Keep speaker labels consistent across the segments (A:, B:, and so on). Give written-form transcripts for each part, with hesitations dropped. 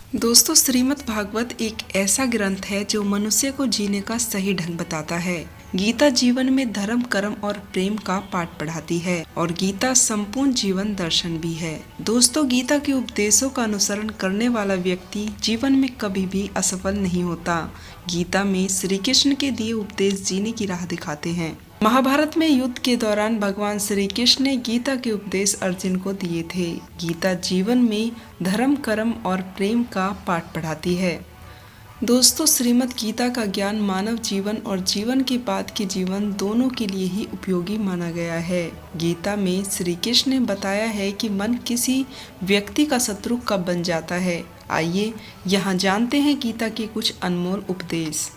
A: दोस्तों, श्रीमद् भागवत एक ऐसा ग्रंथ है जो मनुष्य को जीने का सही ढंग बताता है। गीता जीवन में धर्म, कर्म और प्रेम का पाठ पढ़ाती है और गीता संपूर्ण जीवन दर्शन भी है। दोस्तों, गीता के उपदेशों का अनुसरण करने वाला व्यक्ति जीवन में कभी भी असफल नहीं होता। गीता में श्री कृष्ण के दिए उपदेश जीने की राह दिखाते हैं। महाभारत में युद्ध के दौरान भगवान श्री कृष्ण ने गीता के उपदेश अर्जुन को दिए थे। गीता जीवन में धर्म, कर्म और प्रेम का पाठ पढ़ाती है। दोस्तों, श्रीमद् गीता का ज्ञान मानव जीवन और जीवन के बाद के जीवन दोनों के लिए ही उपयोगी माना गया है। गीता में श्री कृष्ण ने बताया है कि मन किसी व्यक्ति का शत्रु कब बन जाता है। आइए यहाँ जानते हैं गीता के कुछ अनमोल उपदेश।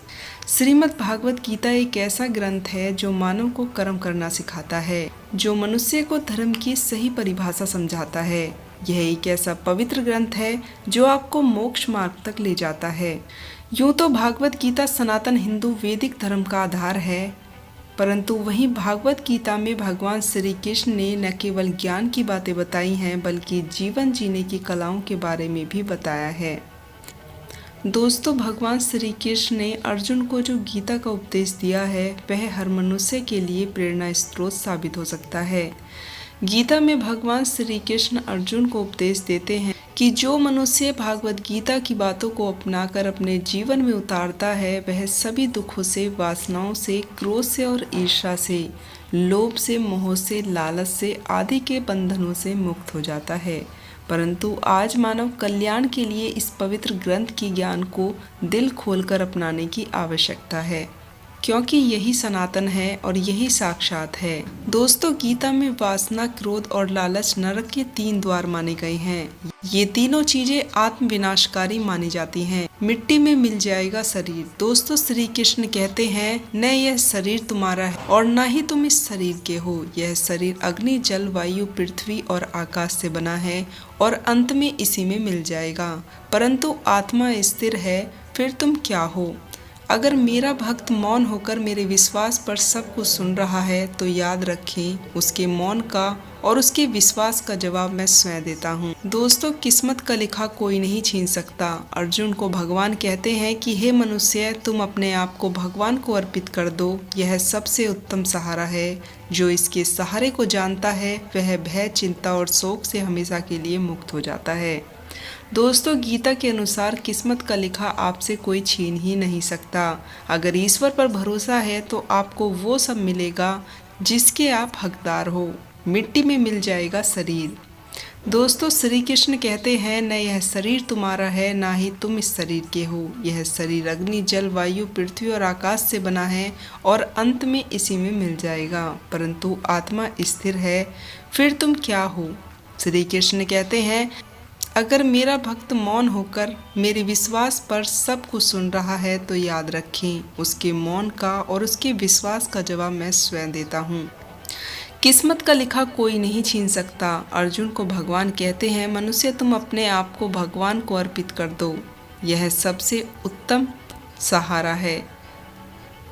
A: श्रीमद् भागवत गीता एक ऐसा ग्रंथ है जो मानव को कर्म करना सिखाता है, जो मनुष्य को धर्म की सही परिभाषा समझाता है। यह एक ऐसा पवित्र ग्रंथ है जो आपको मोक्ष मार्ग तक ले जाता है। यूँ तो भागवत गीता सनातन हिंदू वैदिक धर्म का आधार है, परंतु वहीं भागवत गीता में भगवान श्री कृष्ण ने न केवल ज्ञान की बातें बताई हैं, बल्कि जीवन जीने की कलाओं के बारे में भी बताया है। दोस्तों, भगवान श्री कृष्ण ने अर्जुन को जो गीता का उपदेश दिया है, वह हर मनुष्य के लिए प्रेरणा स्रोत साबित हो सकता है। गीता में भगवान श्री कृष्ण अर्जुन को उपदेश देते हैं कि जो मनुष्य भागवत गीता की बातों को अपनाकर अपने जीवन में उतारता है, वह सभी दुखों से, वासनाओं से, क्रोध से और ईर्ष्या से, लोभ से, मोह से, लालच से आदि के बंधनों से मुक्त हो जाता है। परंतु आज मानव कल्याण के लिए इस पवित्र ग्रंथ के ज्ञान को दिल खोलकर अपनाने की आवश्यकता है, क्योंकि यही सनातन है और यही साक्षात है। दोस्तों, गीता में वासना, क्रोध और लालच नरक के 3 द्वार माने गए हैं। ये तीनों चीजें आत्म विनाशकारी मानी जाती हैं। मिट्टी में मिल जाएगा शरीर। दोस्तों, श्री कृष्ण कहते हैं, न यह शरीर तुम्हारा है और न ही तुम इस शरीर के हो। यह शरीर अग्नि, जल, वायु, पृथ्वी और आकाश से बना है और अंत में इसी में मिल जाएगा। परंतु आत्मा स्थिर है। फिर तुम क्या हो? अगर मेरा भक्त मौन होकर मेरे विश्वास पर सब कुछ सुन रहा है, तो याद रखें, उसके मौन का और उसके विश्वास का जवाब मैं स्वयं देता हूँ। दोस्तों, किस्मत का लिखा कोई नहीं छीन सकता। अर्जुन को भगवान कहते हैं कि हे मनुष्य, तुम अपने आप को भगवान को अर्पित कर दो। यह सबसे उत्तम सहारा है। जो इसके सहारे को जानता है, वह भय, चिंता और शोक से हमेशा के लिए मुक्त हो जाता है। दोस्तों, गीता के अनुसार किस्मत का लिखा आपसे कोई छीन ही नहीं सकता। अगर ईश्वर पर भरोसा है तो आपको वो सब मिलेगा जिसके आप हकदार हो। मिट्टी में मिल जाएगा शरीर। दोस्तों, श्री कृष्ण कहते हैं, न यह शरीर तुम्हारा है, ना ही तुम इस शरीर के हो। यह शरीर अग्नि, जल, वायु, पृथ्वी और आकाश से बना है और अंत में इसी में मिल जाएगा। परंतु आत्मा स्थिर है। फिर तुम क्या हो? श्री कृष्ण कहते हैं, अगर मेरा भक्त मौन होकर मेरे विश्वास पर सब कुछ सुन रहा है, तो याद रखें, उसके मौन का और उसके विश्वास का जवाब मैं स्वयं देता हूँ। किस्मत का लिखा कोई नहीं छीन सकता। अर्जुन को भगवान कहते हैं, मनुष्य, तुम अपने आप को भगवान को अर्पित कर दो। यह सबसे उत्तम सहारा है।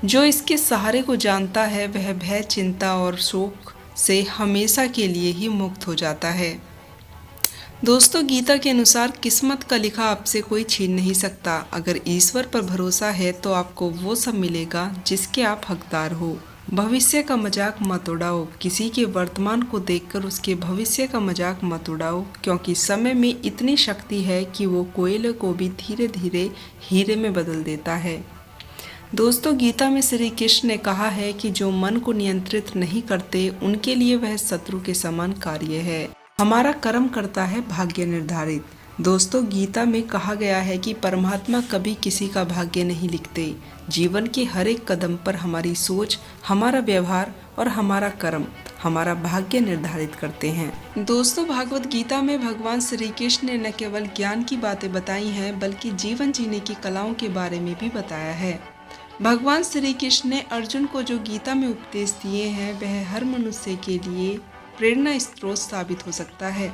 A: जो इसके सहारे को जानता है, वह भय, चिंता और शोक से हमेशा के लिए ही मुक्त हो जाता है। दोस्तों, गीता के अनुसार किस्मत का लिखा आपसे कोई छीन नहीं सकता। अगर ईश्वर पर भरोसा है तो आपको वो सब मिलेगा जिसके आप हकदार हो। भविष्य का मजाक मत उड़ाओ। किसी के वर्तमान को देखकर उसके भविष्य का मजाक मत उड़ाओ, क्योंकि समय में इतनी शक्ति है कि वो कोयले को भी धीरे धीरे हीरे में बदल देता है। दोस्तों, गीता में श्री कृष्ण ने कहा है कि जो मन को नियंत्रित नहीं करते, उनके लिए वह शत्रु के समान कार्य है। हमारा कर्म करता है भाग्य निर्धारित। दोस्तों, गीता में कहा गया है कि परमात्मा कभी किसी का भाग्य नहीं लिखते। जीवन के हर एक कदम पर हमारी सोच, हमारा व्यवहार और हमारा कर्म हमारा भाग्य निर्धारित करते हैं। दोस्तों, भागवत गीता में भगवान श्री कृष्ण ने न केवल ज्ञान की बातें बताई हैं, बल्कि जीवन जीने की कलाओं के बारे में भी बताया है। भगवान श्री कृष्ण ने अर्जुन को जो गीता में उपदेश दिए हैं, वह हर मनुष्य के लिए प्रेरणा स्रोत साबित हो सकता है।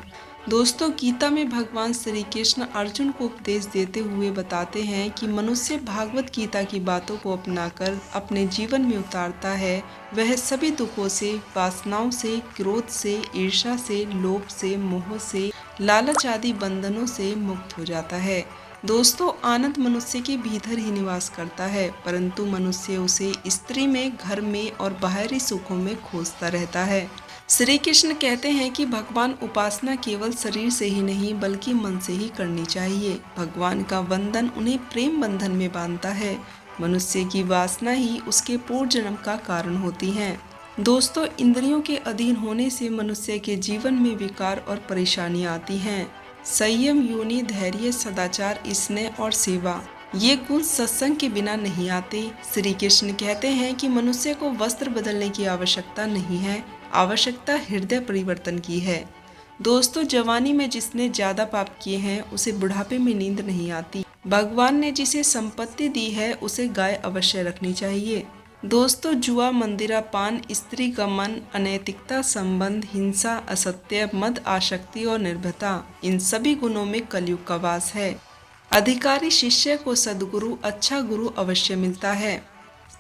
A: दोस्तों, गीता में भगवान श्री कृष्ण अर्जुन को उपदेश देते हुए बताते हैं कि मनुष्य भागवत गीता की बातों को अपनाकर अपने जीवन में उतारता है, वह सभी दुखों से, वासनाओं से, क्रोध से, ईर्ष्या से, लोभ से, मोह से, लालच आदि बंधनों से मुक्त हो जाता है। दोस्तों, आनंद मनुष्य के भीतर ही निवास करता है, परंतु मनुष्य उसे स्त्री में, घर में और बाहरी सुखों में खोजता रहता है। श्री कृष्ण कहते हैं कि भगवान उपासना केवल शरीर से ही नहीं बल्कि मन से ही करनी चाहिए। भगवान का वंदन उन्हें प्रेम बंधन में बांधता है। मनुष्य की वासना ही उसके पूर्व जन्म का कारण होती है। दोस्तों, इंद्रियों के अधीन होने से मनुष्य के जीवन में विकार और परेशानियां आती हैं। संयम, योनि, धैर्य, सदाचार, स्नेह और सेवा, ये गुण सत्संग के बिना नहीं आते। श्री कृष्ण कहते हैं कि मनुष्य को वस्त्र बदलने की आवश्यकता नहीं है, आवश्यकता हृदय परिवर्तन की है। दोस्तों, जवानी में जिसने ज्यादा पाप किए हैं उसे बुढ़ापे में नींद नहीं आती। भगवान ने जिसे संपत्ति दी है उसे गाय अवश्य रखनी चाहिए। दोस्तों, जुआ, मंदिरा पान, स्त्री का मन, अनैतिकता, संबंध, हिंसा, असत्य, मद, आसक्ति और निर्भयता, इन सभी गुणों में कलयुग का वास है। अधिकारी शिष्य को सद्गुरु, अच्छा गुरु अवश्य मिलता है।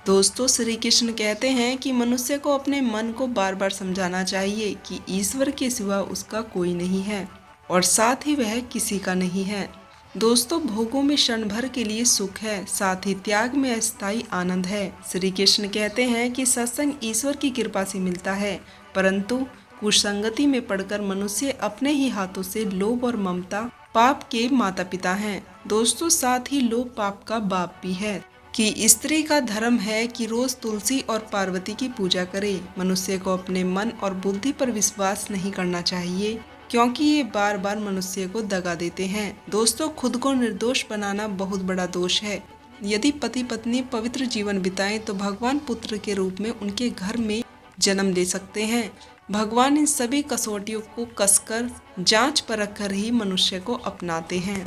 A: दोस्तों, श्री कृष्ण कहते हैं कि मनुष्य को अपने मन को बार बार समझाना चाहिए कि ईश्वर के सिवा उसका कोई नहीं है और साथ ही वह किसी का नहीं है। दोस्तों, भोगों में क्षण भर के लिए सुख है, साथ ही त्याग में अस्थायी आनंद है। श्री कृष्ण कहते हैं कि सत्संग ईश्वर की कृपा से मिलता है, परंतु कुसंगति में पड़कर मनुष्य अपने ही हाथों से लोभ और ममता पाप के माता पिता हैं। दोस्तों, साथ ही लोभ पाप का बाप भी है कि स्त्री का धर्म है कि रोज तुलसी और पार्वती की पूजा करे। मनुष्य को अपने मन और बुद्धि पर विश्वास नहीं करना चाहिए, क्योंकि ये बार बार मनुष्य को दगा देते हैं। दोस्तों, खुद को निर्दोष बनाना बहुत बड़ा दोष है। यदि पति पत्नी पवित्र जीवन बिताएं तो भगवान पुत्र के रूप में उनके घर में जन्म ले सकते हैं। भगवान इन सभी कसौटियों को कसकर जांच परख कर ही मनुष्य को अपनाते हैं।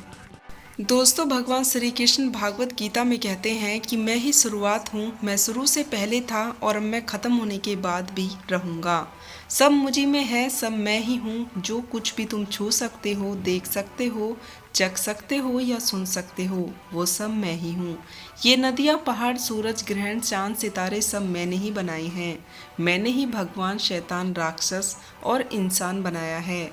A: दोस्तों, भगवान श्री कृष्ण भागवत गीता में कहते हैं कि मैं ही शुरुआत हूँ, मैं शुरू से पहले था और अब मैं खत्म होने के बाद भी रहूँगा। सब मुझी में है, सब मैं ही हूँ। जो कुछ भी तुम छू सकते हो, देख सकते हो, चख सकते हो या सुन सकते हो, वो सब मैं ही हूँ। ये नदियाँ, पहाड़, सूरज, ग्रहण, चांद, सितारे सब मैंने ही बनाए हैं। मैंने ही भगवान, शैतान, राक्षस और इंसान बनाया है।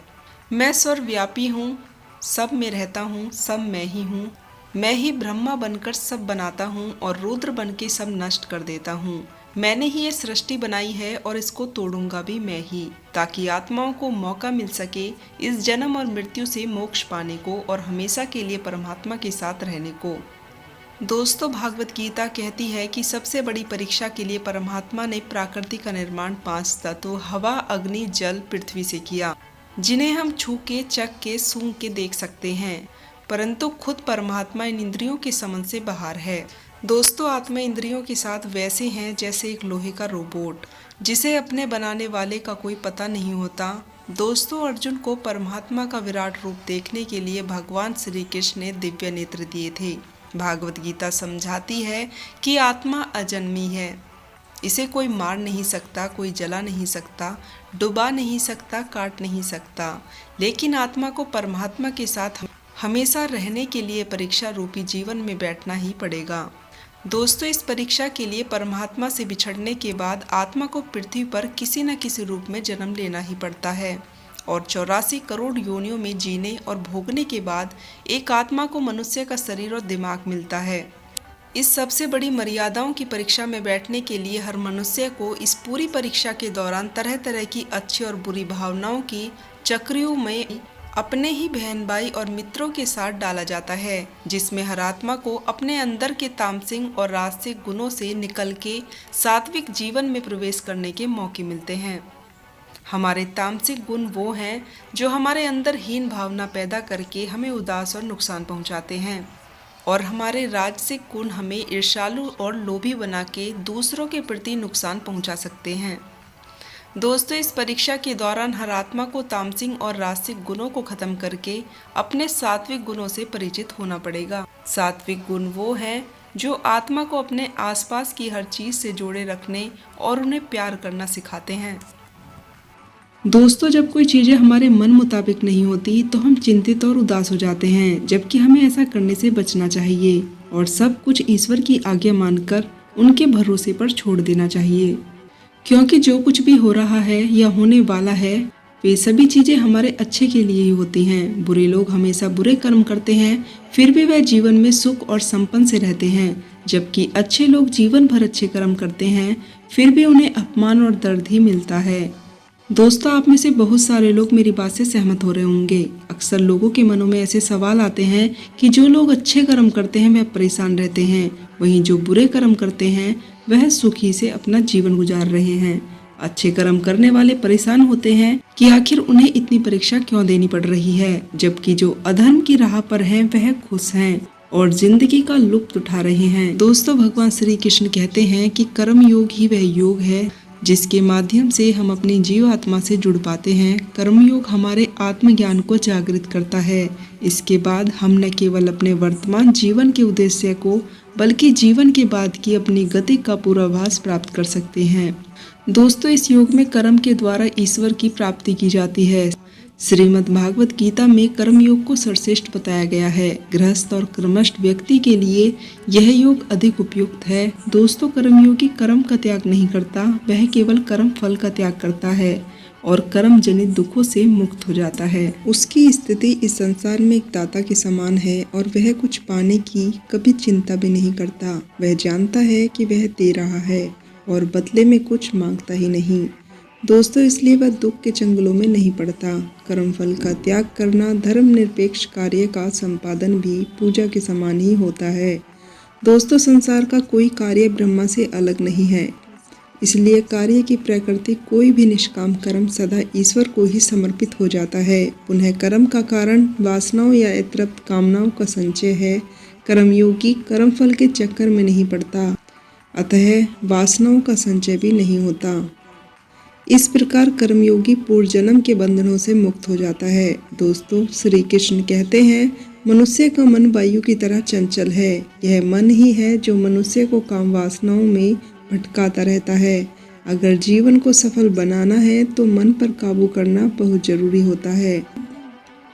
A: मैं सर्वव्यापी हूँ, सब में रहता हूँ, सब मैं ही हूँ। मैं ही ब्रह्मा बनकर सब बनाता हूँ और रुद्र बन के सब नष्ट कर देता हूँ। मैंने ही ये सृष्टि बनाई है और इसको तोड़ूंगा भी मैं ही, ताकि आत्माओं को मौका मिल सके इस जन्म और मृत्यु से मोक्ष पाने को और हमेशा के लिए परमात्मा के साथ रहने को। दोस्तों, भागवत गीता कहती है कि सबसे बड़ी परीक्षा के लिए परमात्मा ने प्रकृति का निर्माण 5 तत्व हवा, अग्नि, जल, पृथ्वी से किया, जिन्हें हम छू के, चख के, सूंघ के देख सकते हैं, परंतु खुद परमात्मा इन इंद्रियों के समझ से बाहर है। दोस्तों, आत्मा इंद्रियों के साथ वैसे हैं जैसे एक लोहे का रोबोट, जिसे अपने बनाने वाले का कोई पता नहीं होता। दोस्तों, अर्जुन को परमात्मा का विराट रूप देखने के लिए भगवान श्री कृष्ण ने दिव्य नेत्र दिए थे। भागवत गीता समझाती है कि आत्मा अजन्मी है, इसे कोई मार नहीं सकता, कोई जला नहीं सकता, डुबा नहीं सकता, काट नहीं सकता, लेकिन आत्मा को परमात्मा के साथ हमेशा रहने के लिए परीक्षा रूपी जीवन में बैठना ही पड़ेगा। दोस्तों, इस परीक्षा के लिए परमात्मा से बिछड़ने के बाद आत्मा को पृथ्वी पर किसी न किसी रूप में जन्म लेना ही पड़ता है और 84 करोड़ योनियों में जीने और भोगने के बाद एक आत्मा को मनुष्य का शरीर और दिमाग मिलता है। इस सबसे बड़ी मर्यादाओं की परीक्षा में बैठने के लिए हर मनुष्य को इस पूरी परीक्षा के दौरान तरह तरह की अच्छी और बुरी भावनाओं की चक्रियों में अपने ही बहन भाई और मित्रों के साथ डाला जाता है, जिसमें हर आत्मा को अपने अंदर के तामसिक और राजसिक गुणों से निकल के सात्विक जीवन में प्रवेश करने के मौके मिलते हैं। हमारे तामसिक गुण वो हैं जो हमारे अंदर हीन भावना पैदा करके हमें उदास और नुकसान पहुंचाते हैं, और हमारे राजसिक गुण हमें ईर्ष्यालु और लोभी बना के दूसरों के प्रति नुकसान पहुंचा सकते हैं। दोस्तों, इस परीक्षा के दौरान हर आत्मा को तामसिक और राजसिक गुणों को खत्म करके अपने सात्विक गुणों से परिचित होना पड़ेगा। सात्विक गुण वो हैं जो आत्मा को अपने आसपास की हर चीज से जोड़े रखने और उन्हें प्यार करना सिखाते हैं। दोस्तों, जब कोई चीज़ें हमारे मन मुताबिक नहीं होती तो हम चिंतित और उदास हो जाते हैं, जबकि हमें ऐसा करने से बचना चाहिए और सब कुछ ईश्वर की आज्ञा मानकर उनके भरोसे पर छोड़ देना चाहिए, क्योंकि जो कुछ भी हो रहा है या होने वाला है वे सभी चीजें हमारे अच्छे के लिए ही होती हैं। बुरे लोग हमेशा बुरे कर्म करते हैं, फिर भी वह जीवन में सुख और संपन्न से रहते हैं, जबकि अच्छे लोग जीवन भर अच्छे कर्म करते हैं, फिर भी उन्हें अपमान और दर्द ही मिलता है। दोस्तों, आप में से बहुत सारे लोग मेरी बात से सहमत हो रहे होंगे। अक्सर लोगों के मनों में ऐसे सवाल आते हैं कि जो लोग अच्छे कर्म करते हैं वह परेशान रहते हैं, वहीं जो बुरे कर्म करते हैं वह सुखी से अपना जीवन गुजार रहे हैं। अच्छे कर्म करने वाले परेशान होते हैं कि आखिर उन्हें इतनी परीक्षा क्यों देनी पड़ रही है, जबकि जो अधर्म की राह पर हैं वह खुश हैं और जिंदगी का लुत्फ उठा रहे हैं। दोस्तों, भगवान श्री कृष्ण कहते हैं कि कर्म योग ही वह योग है जिसके माध्यम से हम अपनी जीव आत्मा से जुड़ पाते हैं। कर्मयोग हमारे आत्मज्ञान को जागृत करता है। इसके बाद हम न केवल अपने वर्तमान जीवन के उद्देश्य को बल्कि जीवन के बाद की अपनी गति का पूर्वाभास प्राप्त कर सकते हैं। दोस्तों, इस योग में कर्म के द्वारा ईश्वर की प्राप्ति की जाती है। श्रीमद् भागवत गीता में कर्म योग को सर्वश्रेष्ठ बताया गया है। गृहस्थ और कर्मस्थ व्यक्ति के लिए यह योग अधिक उपयुक्त है। दोस्तों, कर्मयोगी कर्म का त्याग नहीं करता, वह केवल कर्म फल का त्याग करता है और कर्म जनित दुखों से मुक्त हो जाता है। उसकी स्थिति इस संसार में एक दाता के समान है और वह कुछ पाने की कभी चिंता भी नहीं करता। वह जानता है कि वह दे रहा है और बदले में कुछ मांगता ही नहीं। दोस्तों, इसलिए वह दुख के चंगुलों में नहीं पड़ता। कर्म फल का त्याग करना धर्मनिरपेक्ष कार्य का संपादन भी पूजा के समान ही होता है। दोस्तों, संसार का कोई कार्य ब्रह्मा से अलग नहीं है, इसलिए कार्य की प्रकृति कोई भी निष्काम कर्म सदा ईश्वर को ही समर्पित हो जाता है। पुनः कर्म का कारण वासनाओं या अतृप्त कामनाओं का संचय है। कर्मयोगी कर्म फल के चक्कर में नहीं पड़ता, अतः वासनाओं का संचय भी नहीं होता। इस प्रकार कर्मयोगी पूर्व जन्म के बंधनों से मुक्त हो जाता है। दोस्तों, श्री कृष्ण कहते हैं, मनुष्य का मन वायु की तरह चंचल है। यह मन ही है जो मनुष्य को काम वासनाओं में भटकाता रहता है। अगर जीवन को सफल बनाना है तो मन पर काबू करना बहुत जरूरी होता है।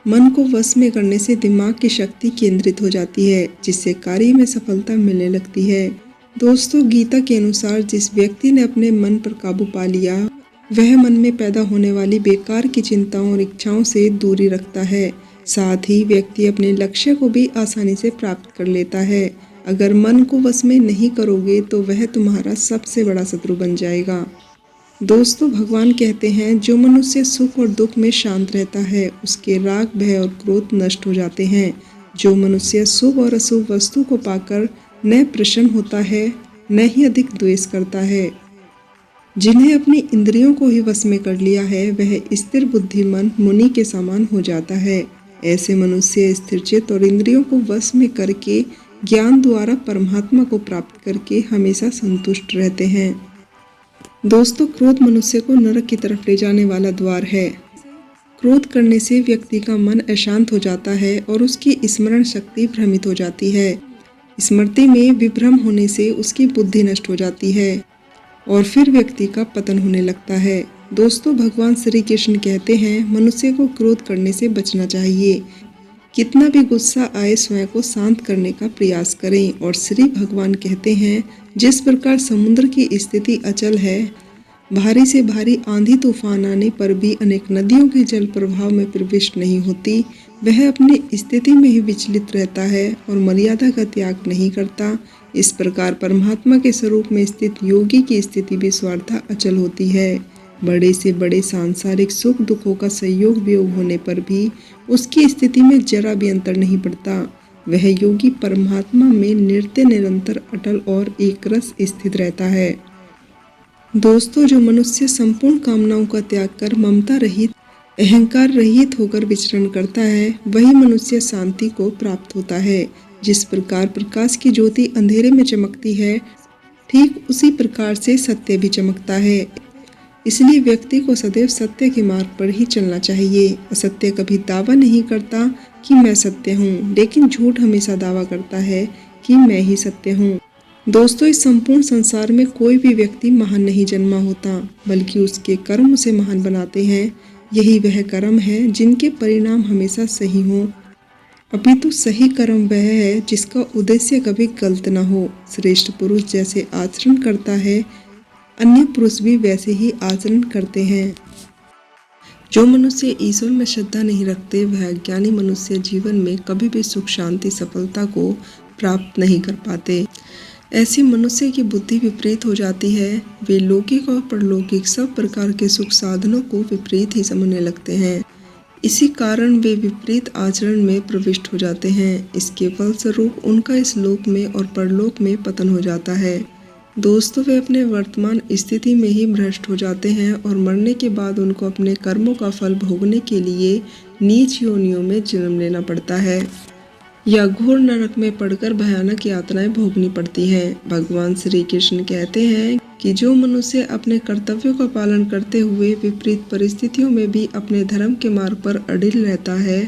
A: मन को वश में करने से दिमाग की शक्ति केंद्रित हो जाती है, जिससे कार्य में सफलता मिलने लगती है। दोस्तों, गीता के अनुसार जिस व्यक्ति ने अपने मन पर काबू पा लिया वह मन में पैदा होने वाली बेकार की चिंताओं और इच्छाओं से दूरी रखता है। साथ ही व्यक्ति अपने लक्ष्य को भी आसानी से प्राप्त कर लेता है। अगर मन को वश में नहीं करोगे तो वह तुम्हारा सबसे बड़ा शत्रु बन जाएगा। दोस्तों, भगवान कहते हैं, जो मनुष्य सुख और दुख में शांत रहता है उसके राग, भय और क्रोध नष्ट हो जाते हैं। जो मनुष्य शुभ और अशुभ वस्तु को पाकर न प्रसन्न होता है न ही अधिक द्वेष करता है, जिन्हें अपनी इंद्रियों को ही वश में कर लिया है, वह स्थिर बुद्धिमान मुनि के समान हो जाता है। ऐसे मनुष्य स्थिरचित्त और इंद्रियों को वश में करके ज्ञान द्वारा परमात्मा को प्राप्त करके हमेशा संतुष्ट रहते हैं। दोस्तों, क्रोध मनुष्य को नरक की तरफ ले जाने वाला द्वार है। क्रोध करने से व्यक्ति का मन अशांत हो जाता है और उसकी स्मरण शक्ति भ्रमित हो जाती है। स्मृति में विभ्रम होने से उसकी बुद्धि नष्ट हो जाती है और फिर व्यक्ति का पतन होने लगता है। दोस्तों, भगवान श्री कृष्ण कहते हैं, मनुष्य को क्रोध करने से बचना चाहिए। कितना भी गुस्सा आए स्वयं को शांत करने का प्रयास करें। और श्री भगवान कहते हैं, जिस प्रकार समुद्र की स्थिति अचल है, भारी से भारी आंधी तूफान आने पर भी अनेक नदियों के जल प्रभाव में प्रविष्ट नहीं होती, वह अपनी स्थिति में ही विचलित रहता है और मर्यादा का त्याग नहीं करता। इस प्रकार परमात्मा के स्वरूप में स्थित योगी की स्थिति भी स्वार्था अचल होती है। बड़े से बड़े सांसारिक सुख दुखों का संयोग वियोग होने पर भी उसकी स्थिति में जरा भी अंतर नहीं पड़ता। वह योगी परमात्मा में नित्य निरंतर अटल और एकरस स्थित रहता है। दोस्तों, जो मनुष्य संपूर्ण कामनाओं का त्याग कर ममता रहित, अहंकार रहित होकर विचरण करता है, वही मनुष्य शांति को प्राप्त होता है। जिस प्रकार प्रकाश की ज्योति अंधेरे में चमकती है, ठीक उसी प्रकार से सत्य भी चमकता है। इसलिए व्यक्ति को सदैव सत्य के मार्ग पर ही चलना चाहिए। असत्य कभी दावा नहीं करता कि मैं सत्य हूँ, लेकिन झूठ हमेशा दावा करता है कि मैं ही सत्य हूँ। दोस्तों, इस संपूर्ण संसार में कोई भी व्यक्ति महान नहीं जन्मा होता, बल्कि उसके कर्म उसे महान बनाते हैं। यही वह कर्म है जिनके परिणाम हमेशा सही हों। अपितु सही कर्म वह है जिसका उद्देश्य कभी गलत न हो। श्रेष्ठ पुरुष जैसे आचरण करता है, अन्य पुरुष भी वैसे ही आचरण करते हैं। जो मनुष्य ईश्वर में श्रद्धा नहीं रखते वह अज्ञानी मनुष्य जीवन में कभी भी सुख शांति सफलता को प्राप्त नहीं कर पाते। ऐसे मनुष्य की बुद्धि विपरीत हो जाती है। वे लौकिक और परलौकिक सब प्रकार के सुख साधनों को विपरीत ही समझने लगते हैं। इसी कारण वे विपरीत आचरण में प्रविष्ट हो जाते हैं। इसके फलस्वरूप उनका इस लोक में और परलोक में पतन हो जाता है। दोस्तों, वे अपने वर्तमान स्थिति में ही भ्रष्ट हो जाते हैं और मरने के बाद उनको अपने कर्मों का फल भोगने के लिए नीच योनियों में जन्म लेना पड़ता है या घोर नरक में पड़कर भयानक यातनाएं भोगनी पड़ती है। भगवान श्री कृष्ण कहते हैं कि जो मनुष्य अपने कर्तव्यों का पालन करते हुए विपरीत परिस्थितियों में भी अपने धर्म के मार्ग पर अडिग रहता है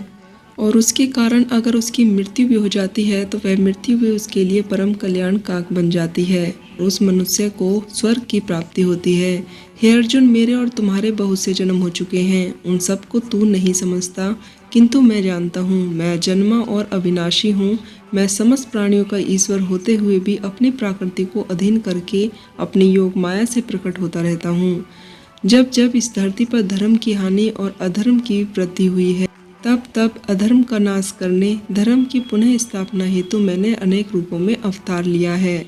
A: और उसके कारण अगर उसकी मृत्यु भी हो जाती है तो वह मृत्यु भी उसके लिए परम कल्याण कारक बन जाती है। उस मनुष्य को स्वर्ग की प्राप्ति होती है। हे अर्जुन, मेरे और तुम्हारे बहुत से जन्म हो चुके हैं। उन सबको तू नहीं समझता, किंतु मैं जानता हूँ। मैं जन्मा और अविनाशी हूँ। मैं समस्त प्राणियों का ईश्वर होते हुए भी अपनी प्रकृति को अधीन करके अपनी योग माया से प्रकट होता रहता हूँ। जब जब इस धरती पर धर्म की हानि और अधर्म की वृद्धि हुई है, तब तब अधर्म का नाश करने, धर्म की पुनः स्थापना हेतु मैंने अनेक रूपों में अवतार लिया है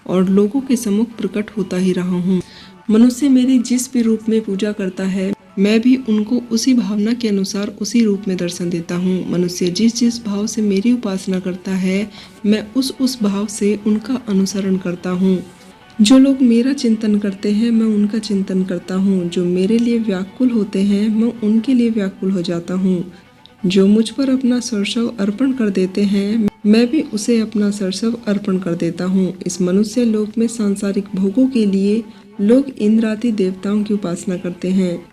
A: और लोगों के सम्मुख प्रकट होता ही रहा हूँ। मनुष्य मेरी जिस भी रूप में पूजा करता है, मैं भी उनको उसी भावना के अनुसार उसी रूप में दर्शन देता हूँ। मनुष्य जिस जिस भाव से मेरी उपासना करता है, मैं उस भाव से उनका अनुसरण करता हूँ। जो लोग मेरा चिंतन करते हैं, मैं उनका चिंतन करता हूँ। जो मेरे लिए व्याकुल होते हैं, मैं उनके लिए व्याकुल हो जाता हूँ। जो मुझ पर अपना सर्वस्व अर्पण कर देते हैं, मैं भी उसे अपना सर्वस्व अर्पण कर देता हूँ। इस मनुष्य लोक में सांसारिक भोगों के लिए लोग इंद्र आदि देवताओं की उपासना करते हैं,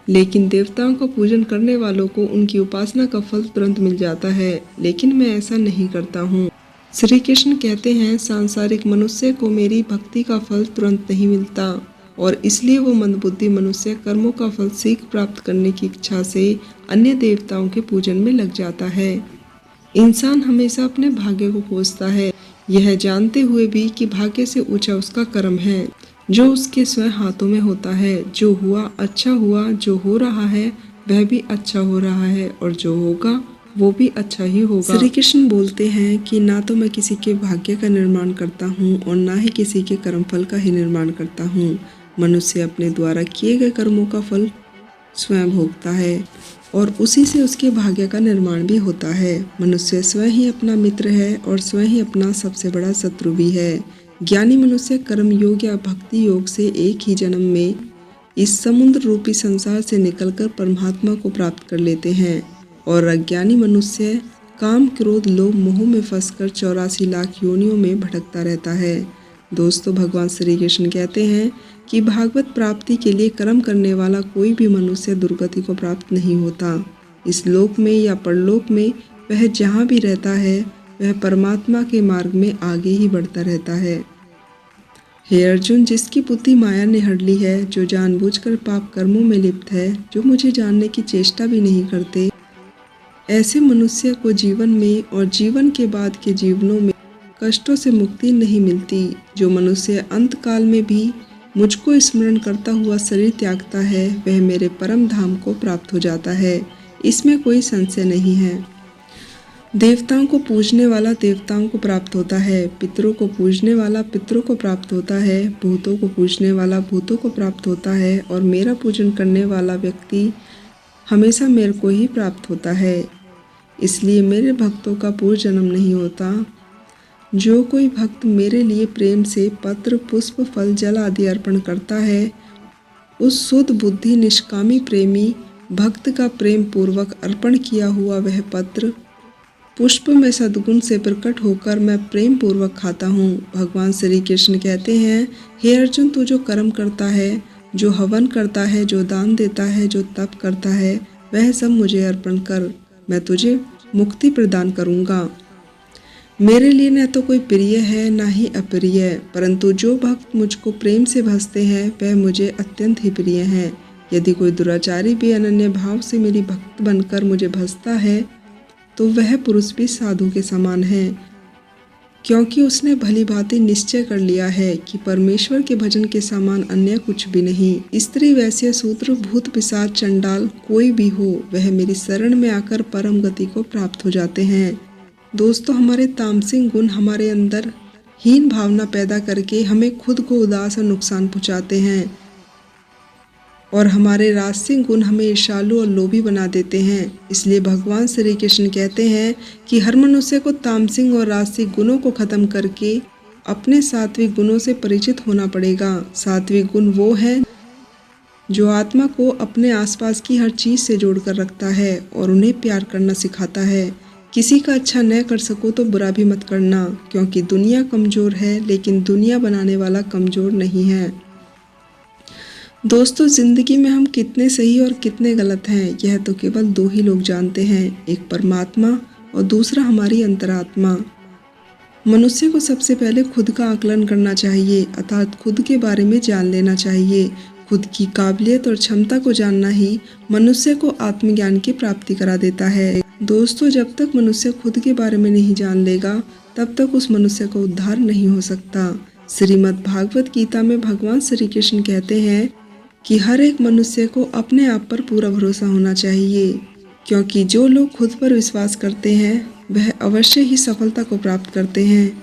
A: लेकिन देवताओं का पूजन करने वालों को उनकी उपासना का फल तुरंत मिल जाता है, लेकिन मैं ऐसा नहीं करता हूँ। श्री कृष्ण कहते हैं, सांसारिक मनुष्य को मेरी भक्ति का फल तुरंत नहीं मिलता और इसलिए वो मंदबुद्धि मनुष्य कर्मों का फल सीख प्राप्त करने की इच्छा से अन्य देवताओं के पूजन में लग जाता है। इंसान हमेशा अपने भाग्य को कोसता है, यह जानते हुए भी कि भाग्य से ऊंचा उसका कर्म है, जो उसके स्वयं हाथों में होता है। जो हुआ अच्छा हुआ, जो हो रहा है वह भी अच्छा हो रहा है और जो होगा वो भी अच्छा ही होगा। श्री कृष्ण बोलते हैं कि ना तो मैं किसी के भाग्य का निर्माण करता हूँ और ना ही किसी के कर्मफल का ही निर्माण करता हूँ। मनुष्य अपने द्वारा किए गए कर्मों का फल स्वयं भोगता है और उसी से उसके भाग्य का निर्माण भी होता है। मनुष्य स्वयं ही अपना मित्र है और स्वयं ही अपना सबसे बड़ा शत्रु भी है। ज्ञानी मनुष्य कर्म योग या भक्ति योग से एक ही जन्म में इस समुद्र रूपी संसार से निकलकर परमात्मा को प्राप्त कर लेते हैं और अज्ञानी मनुष्य काम क्रोध लोभ मोह में फंसकर 84 लाख योनियों में भटकता रहता है। दोस्तों, भगवान श्री कृष्ण कहते हैं कि भागवत प्राप्ति के लिए कर्म करने वाला कोई भी मनुष्य दुर्गति को प्राप्त नहीं होता। इस लोक में या परलोक में वह जहाँ भी रहता है वह परमात्मा के मार्ग में आगे ही बढ़ता रहता है। हे अर्जुन, जिसकी बुद्धि माया ने हर ली है, जो जानबूझकर पाप कर्मों में लिप्त है, जो मुझे जानने की चेष्टा भी नहीं करते, ऐसे मनुष्य को जीवन में और जीवन के बाद के जीवनों में कष्टों से मुक्ति नहीं मिलती। जो मनुष्य अंत काल में भी मुझको स्मरण करता हुआ शरीर त्यागता है, वह मेरे परम धाम को प्राप्त हो जाता है। इसमें कोई संशय नहीं है। देवताओं को पूजने वाला देवताओं को प्राप्त होता है, पितरों को पूजने वाला पितरों को प्राप्त होता है, भूतों को पूजने वाला भूतों को प्राप्त होता है और मेरा पूजन करने वाला व्यक्ति हमेशा मेरे को ही प्राप्त होता है। इसलिए मेरे भक्तों का पुनर्जन्म नहीं होता। जो कोई भक्त मेरे लिए प्रेम से पत्र पुष्प फल जल आदि अर्पण करता है, उस शुद्ध बुद्धि निष्कामी प्रेमी भक्त का प्रेम पूर्वक अर्पण किया हुआ वह पत्र पुष्प में सद्गुण से प्रकट होकर मैं प्रेम पूर्वक खाता हूँ। भगवान श्री कृष्ण कहते हैं, हे अर्जुन, तू जो कर्म करता है, जो हवन करता है, जो दान देता है, जो तप करता है, वह सब मुझे अर्पण कर, मैं तुझे मुक्ति प्रदान करूँगा। मेरे लिए न तो कोई प्रिय है न ही अप्रिय, परंतु जो भक्त मुझको प्रेम से भजते हैं वह मुझे अत्यंत ही प्रिय हैं। यदि कोई दुराचारी भी अनन्य भाव से मेरी भक्त बनकर मुझे भजता है तो वह पुरुष भी साधु के समान है। क्योंकि उसने भली भांति निश्चय कर लिया है कि परमेश्वर के भजन के समान अन्य कुछ भी नहीं। स्त्री, वैश्य, शूद्र, भूत, पिशाच, चंडाल कोई भी हो, वह मेरी शरण में आकर परम गति को प्राप्त हो जाते हैं। दोस्तों, हमारे तामसिक गुण हमारे अंदर हीन भावना पैदा करके हमें खुद को उदास और नुकसान पहुंचाते हैं और हमारे राजसिक गुण हमें ईर्ष्यालु और लोभी बना देते हैं। इसलिए भगवान श्री कृष्ण कहते हैं कि हर मनुष्य को तामसिक और राजसिक गुणों को खत्म करके अपने सात्विक गुणों से परिचित होना पड़ेगा। सात्विक गुण वो है जो आत्मा को अपने आसपास की हर चीज से जोड़कर रखता है और उन्हें प्यार करना सिखाता है। किसी का अच्छा न कर सको तो बुरा भी मत करना, क्योंकि दुनिया कमजोर है लेकिन दुनिया बनाने वाला कमजोर नहीं है। दोस्तों, जिंदगी में हम कितने सही और कितने गलत हैं, यह तो केवल दो ही लोग जानते हैं, एक परमात्मा और दूसरा हमारी अंतरात्मा। मनुष्य को सबसे पहले खुद का आकलन करना चाहिए, अर्थात खुद के बारे में जान लेना चाहिए। खुद की काबिलियत और क्षमता को जानना ही मनुष्य को आत्मज्ञान की प्राप्ति करा देता है। दोस्तों, जब तक मनुष्य खुद के बारे में नहीं जान लेगा तब तक उस मनुष्य का उद्धार नहीं हो सकता। श्रीमद् भागवत गीता में भगवान श्री कृष्ण कहते हैं कि हर एक मनुष्य को अपने आप पर पूरा भरोसा होना चाहिए, क्योंकि जो लोग खुद पर विश्वास करते हैं वह अवश्य ही सफलता को प्राप्त करते हैं।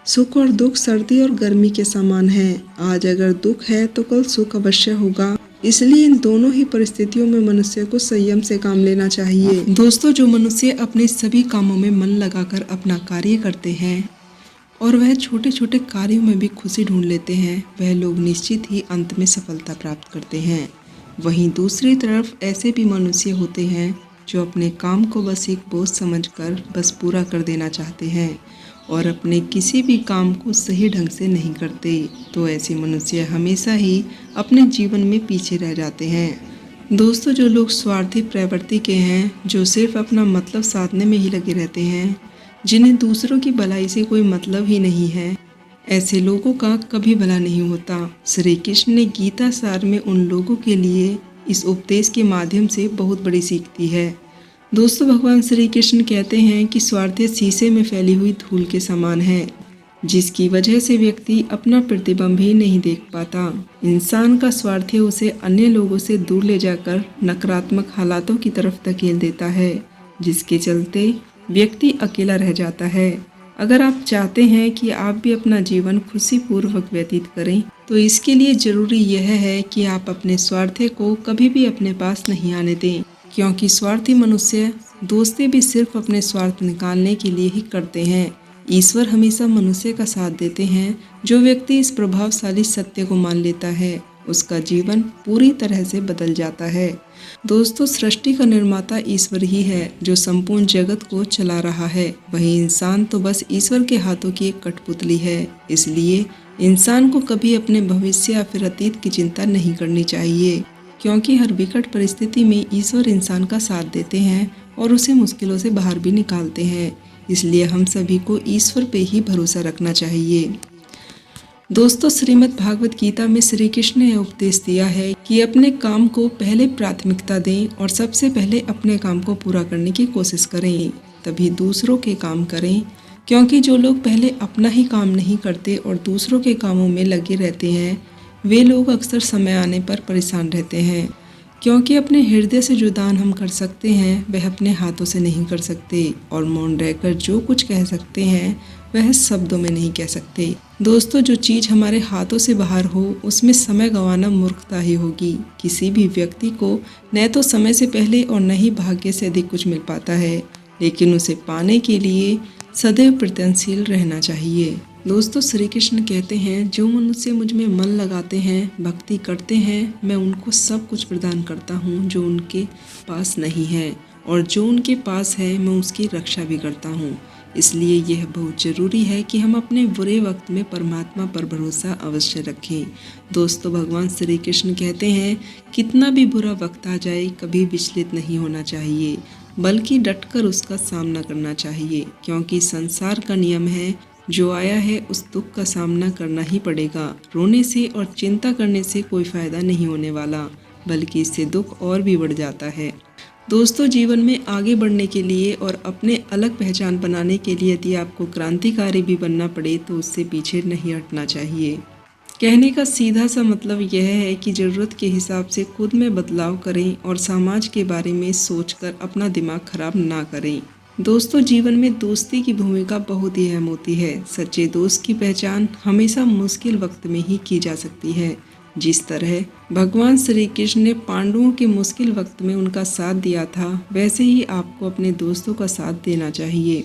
A: सुख और दुख सर्दी और गर्मी के समान है। आज अगर दुख है तो कल सुख अवश्य होगा। इसलिए इन दोनों ही परिस्थितियों में मनुष्य को संयम से काम लेना चाहिए। दोस्तों, जो मनुष्य अपने सभी कामों में मन लगाकर अपना कार्य करते हैं और वह छोटे छोटे कार्यों में भी खुशी ढूंढ लेते हैं, वह लोग निश्चित ही अंत में सफलता प्राप्त करते हैं। वहीं दूसरी तरफ ऐसे भी मनुष्य होते हैं जो अपने काम को बस एक बोझ समझकर बस पूरा कर देना चाहते हैं और अपने किसी भी काम को सही ढंग से नहीं करते। तो ऐसे मनुष्य हमेशा ही अपने जीवन में पीछे रह जाते हैं। दोस्तों, जो लोग स्वार्थी प्रवृत्ति के हैं, जो सिर्फ अपना मतलब साधने में ही लगे रहते हैं, जिन्हें दूसरों की भलाई से कोई मतलब ही नहीं है, ऐसे लोगों का कभी भला नहीं होता। श्री कृष्ण ने गीता सार में उन लोगों के लिए इस उपदेश के माध्यम से बहुत बड़ी सीख दी है। दोस्तों, भगवान श्री कृष्ण कहते हैं कि स्वार्थी शीशे में फैली हुई धूल के समान है, जिसकी वजह से व्यक्ति अपना प्रतिबिंब ही नहीं देख पाता। इंसान का स्वार्थी उसे अन्य लोगों से दूर ले जाकर नकारात्मक हालातों की तरफ धकेल देता है, जिसके चलते व्यक्ति अकेला रह जाता है। अगर आप चाहते हैं कि आप भी अपना जीवन खुशीपूर्वक व्यतीत करें, तो इसके लिए जरूरी यह है कि आप अपने स्वार्थ को कभी भी अपने पास नहीं आने दें, क्योंकि स्वार्थी मनुष्य दोस्ती भी सिर्फ अपने स्वार्थ निकालने के लिए ही करते हैं। ईश्वर हमेशा मनुष्य का साथ देते हैं। जो व्यक्ति इस प्रभावशाली सत्य को मान लेता है, उसका जीवन पूरी तरह से बदल जाता है। दोस्तों, सृष्टि का निर्माता ईश्वर ही है, जो संपूर्ण जगत को चला रहा है। वही इंसान तो बस ईश्वर के हाथों की एक कठपुतली है। इसलिए इंसान को कभी अपने भविष्य या फिर अतीत की चिंता नहीं करनी चाहिए, क्योंकि हर विकट परिस्थिति में ईश्वर इंसान का साथ देते हैं और उसे मुश्किलों से बाहर भी निकालते हैं। इसलिए हम सभी को ईश्वर पे ही भरोसा रखना चाहिए। दोस्तों, श्रीमद् भागवत गीता में श्री कृष्ण ने उपदेश दिया है कि अपने काम को पहले प्राथमिकता दें और सबसे पहले अपने काम को पूरा करने की कोशिश करें, तभी दूसरों के काम करें। क्योंकि जो लोग पहले अपना ही काम नहीं करते और दूसरों के कामों में लगे रहते हैं, वे लोग अक्सर समय आने पर परेशान रहते हैं, क्योंकि अपने हृदय से जो दान हम कर सकते हैं वह अपने हाथों से नहीं कर सकते, और मौन रहकर जो कुछ कह सकते हैं वह शब्दों में नहीं कह सकते। दोस्तों, जो चीज़ हमारे हाथों से बाहर हो उसमें समय गंवाना मूर्खता ही होगी। किसी भी व्यक्ति को न तो समय से पहले और न ही भाग्य से अधिक कुछ मिल पाता है, लेकिन उसे पाने के लिए सदैव प्रयत्नशील रहना चाहिए। दोस्तों, श्री कृष्ण कहते हैं, जो मनुष्य मुझ में मन लगाते हैं, भक्ति करते हैं, मैं उनको सब कुछ प्रदान करता हूँ जो उनके पास नहीं है, और जो उनके पास है मैं उसकी रक्षा भी करता हूँ। इसलिए यह बहुत ज़रूरी है कि हम अपने बुरे वक्त में परमात्मा पर भरोसा अवश्य रखें। दोस्तों, भगवान श्री कृष्ण कहते हैं, कितना भी बुरा वक्त आ जाए कभी विचलित नहीं होना चाहिए, बल्कि डटकर उसका सामना करना चाहिए, क्योंकि संसार का नियम है, जो आया है उस दुख का सामना करना ही पड़ेगा। रोने से और चिंता करने से कोई फायदा नहीं होने वाला, बल्कि इससे दुख और भी बढ़ जाता है। दोस्तों, जीवन में आगे बढ़ने के लिए और अपने अलग पहचान बनाने के लिए यदि आपको क्रांतिकारी भी बनना पड़े तो उससे पीछे नहीं हटना चाहिए। कहने का सीधा सा मतलब यह है कि ज़रूरत के हिसाब से खुद में बदलाव करें और समाज के बारे में सोचकर अपना दिमाग खराब ना करें। दोस्तों, जीवन में दोस्ती की भूमिका बहुत ही अहम होती है। सच्चे दोस्त की पहचान हमेशा मुश्किल वक्त में ही की जा सकती है। जिस तरह भगवान श्री कृष्ण ने पांडवों के मुश्किल वक्त में उनका साथ दिया था, वैसे ही आपको अपने दोस्तों का साथ देना चाहिए।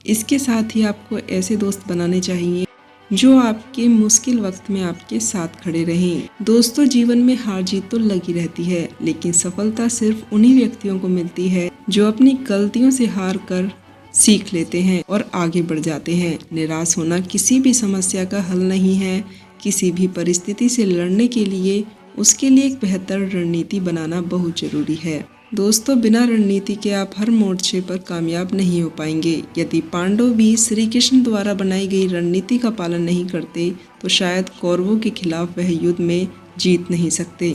A: इसके साथ ही आपको ऐसे दोस्त बनाने चाहिए जो आपके मुश्किल वक्त में आपके साथ खड़े रहें। दोस्तों, जीवन में हार जीत तो लगी रहती है, लेकिन सफलता सिर्फ उन्हीं व्यक्तियों को मिलती है जो अपनी गलतियों से हार कर सीख लेते हैं और आगे बढ़ जाते हैं। निराश होना किसी भी समस्या का हल नहीं है। किसी भी परिस्थिति से लड़ने के लिए उसके लिए एक बेहतर रणनीति बनाना बहुत जरूरी है। दोस्तों, बिना रणनीति के आप हर मोर्चे पर कामयाब नहीं हो पाएंगे। यदि पांडव भी श्री कृष्ण द्वारा बनाई गई रणनीति का पालन नहीं करते तो शायद कौरवों के खिलाफ वह युद्ध में जीत नहीं सकते।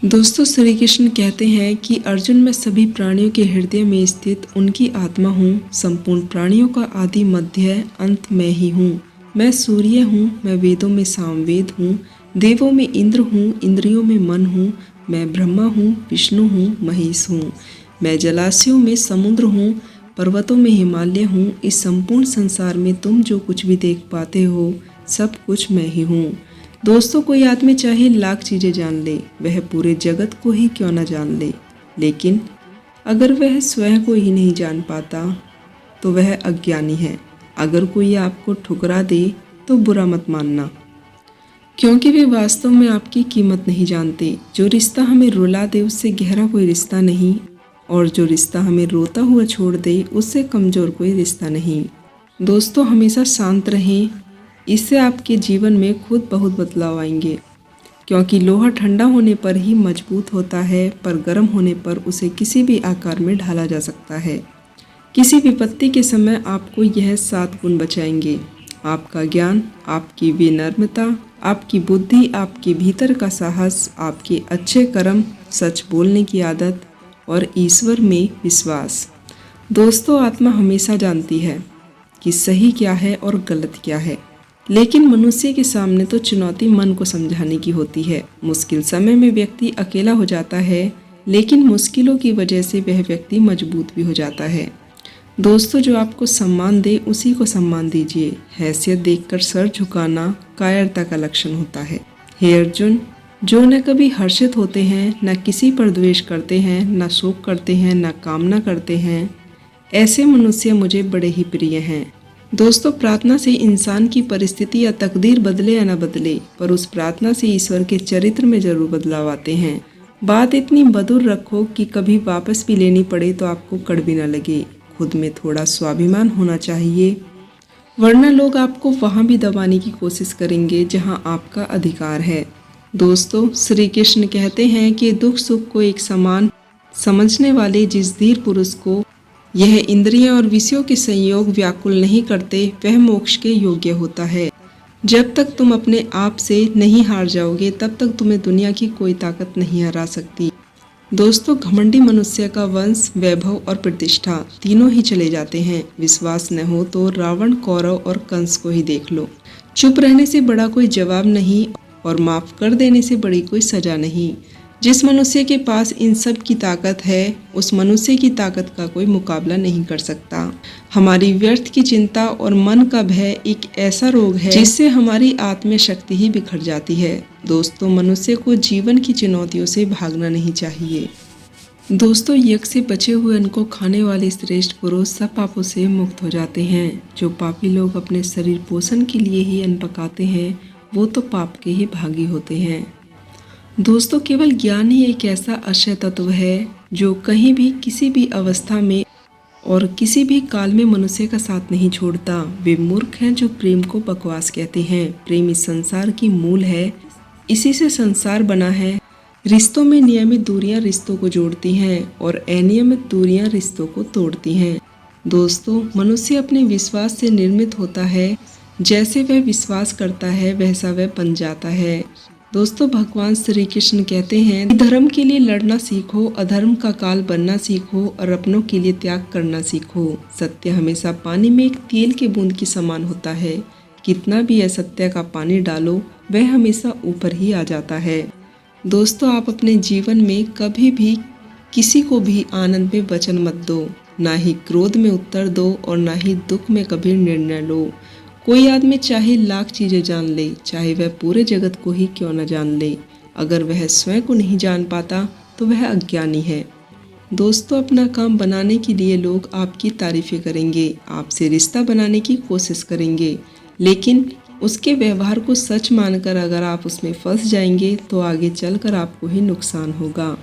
A: दोस्तों, श्री कृष्ण कहते हैं कि अर्जुन, मैं सभी प्राणियों के हृदय में स्थित उनकी आत्मा हूँ। संपूर्ण प्राणियों का आदि मध्य अंत मैं ही हूँ। मैं सूर्य हूँ, मैं वेदों में सामवेद हूँ, देवों में इंद्र हूँ, इंद्रियों में मन हूँ। मैं ब्रह्मा हूँ, विष्णु हूँ, महेश हूँ। मैं जलाशयों में समुद्र हूँ, पर्वतों में हिमालय हूँ। इस संपूर्ण संसार में तुम जो कुछ भी देख पाते हो सब कुछ मैं ही हूँ। दोस्तों, कोई आदमी चाहे लाख चीज़ें जान ले, वह पूरे जगत को ही क्यों न जान ले, लेकिन अगर वह स्वयं को ही नहीं जान पाता तो वह अज्ञानी है। अगर कोई आपको ठुकरा दे तो बुरा मत मानना, क्योंकि वे वास्तव में आपकी कीमत नहीं जानते। जो रिश्ता हमें रुला दे उससे गहरा कोई रिश्ता नहीं, और जो रिश्ता हमें रोता हुआ छोड़ दे उससे कमज़ोर कोई रिश्ता नहीं। दोस्तों, हमेशा शांत रहें, इससे आपके जीवन में खुद बहुत बदलाव आएंगे। क्योंकि लोहा ठंडा होने पर ही मजबूत होता है, पर गर्म होने पर उसे किसी भी आकार में ढाला जा सकता है। किसी विपत्ति के समय आपको यह 7 गुण बचाएंगे: आपका ज्ञान, आपकी विनम्रता, आपकी बुद्धि, आपके भीतर का साहस, आपके अच्छे कर्म, सच बोलने की आदत और ईश्वर में विश्वास। दोस्तों, आत्मा हमेशा जानती है कि सही क्या है और गलत क्या है, लेकिन मनुष्य के सामने तो चुनौती मन को समझाने की होती है। मुश्किल समय में व्यक्ति अकेला हो जाता है, लेकिन मुश्किलों की वजह से वह व्यक्ति मजबूत भी हो जाता है। दोस्तों, जो आपको सम्मान दे उसी को सम्मान दीजिए। हैसियत देखकर सर झुकाना कायरता का लक्षण होता है। हे अर्जुन, जो न कभी हर्षित होते हैं, न किसी पर द्वेष करते हैं, न शोक करते हैं, न कामना करते हैं, ऐसे मनुष्य मुझे बड़े ही प्रिय हैं। दोस्तों, प्रार्थना से इंसान की परिस्थिति या तकदीर बदले या न बदले, पर उस प्रार्थना से ईश्वर के चरित्र में जरूर बदलाव आते हैं। बात इतनी मधुर रखो कि कभी वापस भी लेनी पड़े तो आपको कड़वी न लगे। खुद में थोड़ा स्वाभिमान होना चाहिए, वरना लोग आपको वहाँ भी दबाने की कोशिश करेंगे जहाँ आपका अधिकार है। दोस्तों, श्री कृष्ण कहते हैं कि दुख सुख को एक समान समझने वाले जिस धीर पुरुष को यह इंद्रियां और विषयों के संयोग व्याकुल नहीं करते, वह मोक्ष के योग्य होता है। जब तक तुम अपने आप से नहीं हार जाओगे, तब तक तुम्हें दुनिया की कोई ताकत नहीं हरा सकती। दोस्तों, घमंडी मनुष्य का वंश, वैभव और प्रतिष्ठा तीनों ही चले जाते हैं। विश्वास न हो तो रावण, कौरव और कंस को ही देख लो। चुप रहने से बड़ा कोई जवाब नहीं और माफ कर देने से बड़ी कोई सजा नहीं। जिस मनुष्य के पास इन सब की ताकत है, उस मनुष्य की ताकत का कोई मुकाबला नहीं कर सकता। हमारी व्यर्थ की चिंता और मन का भय एक ऐसा रोग है जिससे हमारी आत्मीय शक्ति ही बिखर जाती है। दोस्तों, मनुष्य को जीवन की चुनौतियों से भागना नहीं चाहिए। दोस्तों, यज्ञ से बचे हुए अन्न को खाने वाले श्रेष्ठ पुरुष सब पापों से मुक्त हो जाते हैं। जो पापी लोग अपने शरीर पोषण के लिए ही अन्न पकाते हैं, वो तो पाप के ही भागी होते हैं। दोस्तों, केवल ज्ञान ही एक ऐसा अक्षय तत्व है जो कहीं भी, किसी भी अवस्था में और किसी भी काल में मनुष्य का साथ नहीं छोड़ता। वे मूर्ख हैं जो प्रेम को बकवास कहते हैं। प्रेम इस संसार की मूल है, इसी से संसार बना है। रिश्तों में नियमित दूरियां रिश्तों को जोड़ती हैं और अनियमित दूरियां रिश्तों को तोड़ती हैं। दोस्तों, मनुष्य अपने विश्वास से निर्मित होता है। जैसे वह विश्वास करता है वैसा वह बन जाता है। दोस्तों, भगवान श्री कृष्ण कहते हैं, धर्म के लिए लड़ना सीखो, अधर्म का काल बनना सीखो और अपनों के लिए त्याग करना सीखो। सत्य हमेशा पानी में एक तेल के बूंद के समान होता है। कितना भी असत्य का पानी डालो, वह हमेशा ऊपर ही आ जाता है। दोस्तों, आप अपने जीवन में कभी भी किसी को भी आनंद में वचन मत दो, ना ही क्रोध में उत्तर दो और ना ही दुख में कभी निर्णय लो। कोई आदमी चाहे लाख चीजें जान ले, चाहे वह पूरे जगत को ही क्यों न जान ले, अगर वह स्वयं को नहीं जान पाता तो वह अज्ञानी है। दोस्तों, अपना काम बनाने के लिए लोग आपकी तारीफें करेंगे, आपसे रिश्ता बनाने की कोशिश करेंगे, लेकिन उसके व्यवहार को सच मानकर अगर आप उसमें फंस जाएंगे तो आगे चलकर आपको ही नुकसान होगा।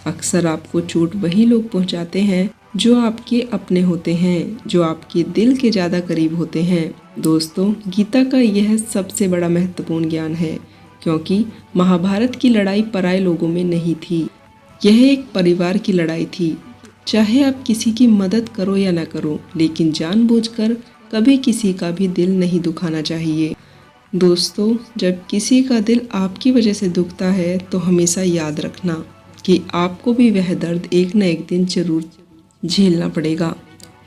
A: अक्सर आपको चोट वही लोग पहुंचाते हैं जो आपके अपने होते हैं, जो आपके दिल के ज़्यादा करीब होते हैं। दोस्तों, गीता का यह सबसे बड़ा महत्वपूर्ण ज्ञान है, क्योंकि महाभारत की लड़ाई पराये लोगों में नहीं थी, यह एक परिवार की लड़ाई थी। चाहे आप किसी की मदद करो या ना करो, लेकिन जानबूझकर कभी किसी का भी दिल नहीं दुखाना चाहिए। दोस्तों, जब किसी का दिल आपकी वजह से दुखता है तो हमेशा याद रखना कि आपको भी वह दर्द एक न एक दिन जरूर झेलना पड़ेगा।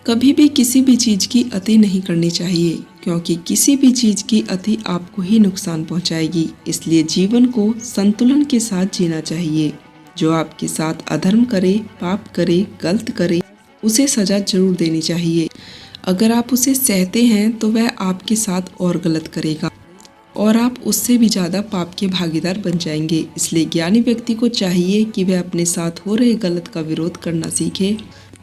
A: कभी भी किसी भी चीज़ की अति नहीं करनी चाहिए, क्योंकि किसी भी चीज़ की अति आपको ही नुकसान पहुंचाएगी। इसलिए जीवन को संतुलन के साथ जीना चाहिए। जो आपके साथ अधर्म करे, पाप करे, गलत करे, उसे सजा जरूर देनी चाहिए। अगर आप उसे सहते हैं तो वह आपके साथ और गलत करेगा और आप उससे भी ज़्यादा पाप के भागीदार बन जाएंगे। इसलिए ज्ञानी व्यक्ति को चाहिए कि वह अपने साथ हो रहे गलत का विरोध करना सीखे।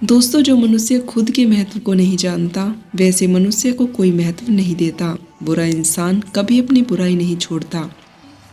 A: दोस्तों, जो मनुष्य खुद के महत्व को नहीं जानता, वैसे मनुष्य को कोई महत्व नहीं देता। बुरा इंसान कभी अपनी बुराई नहीं छोड़ता।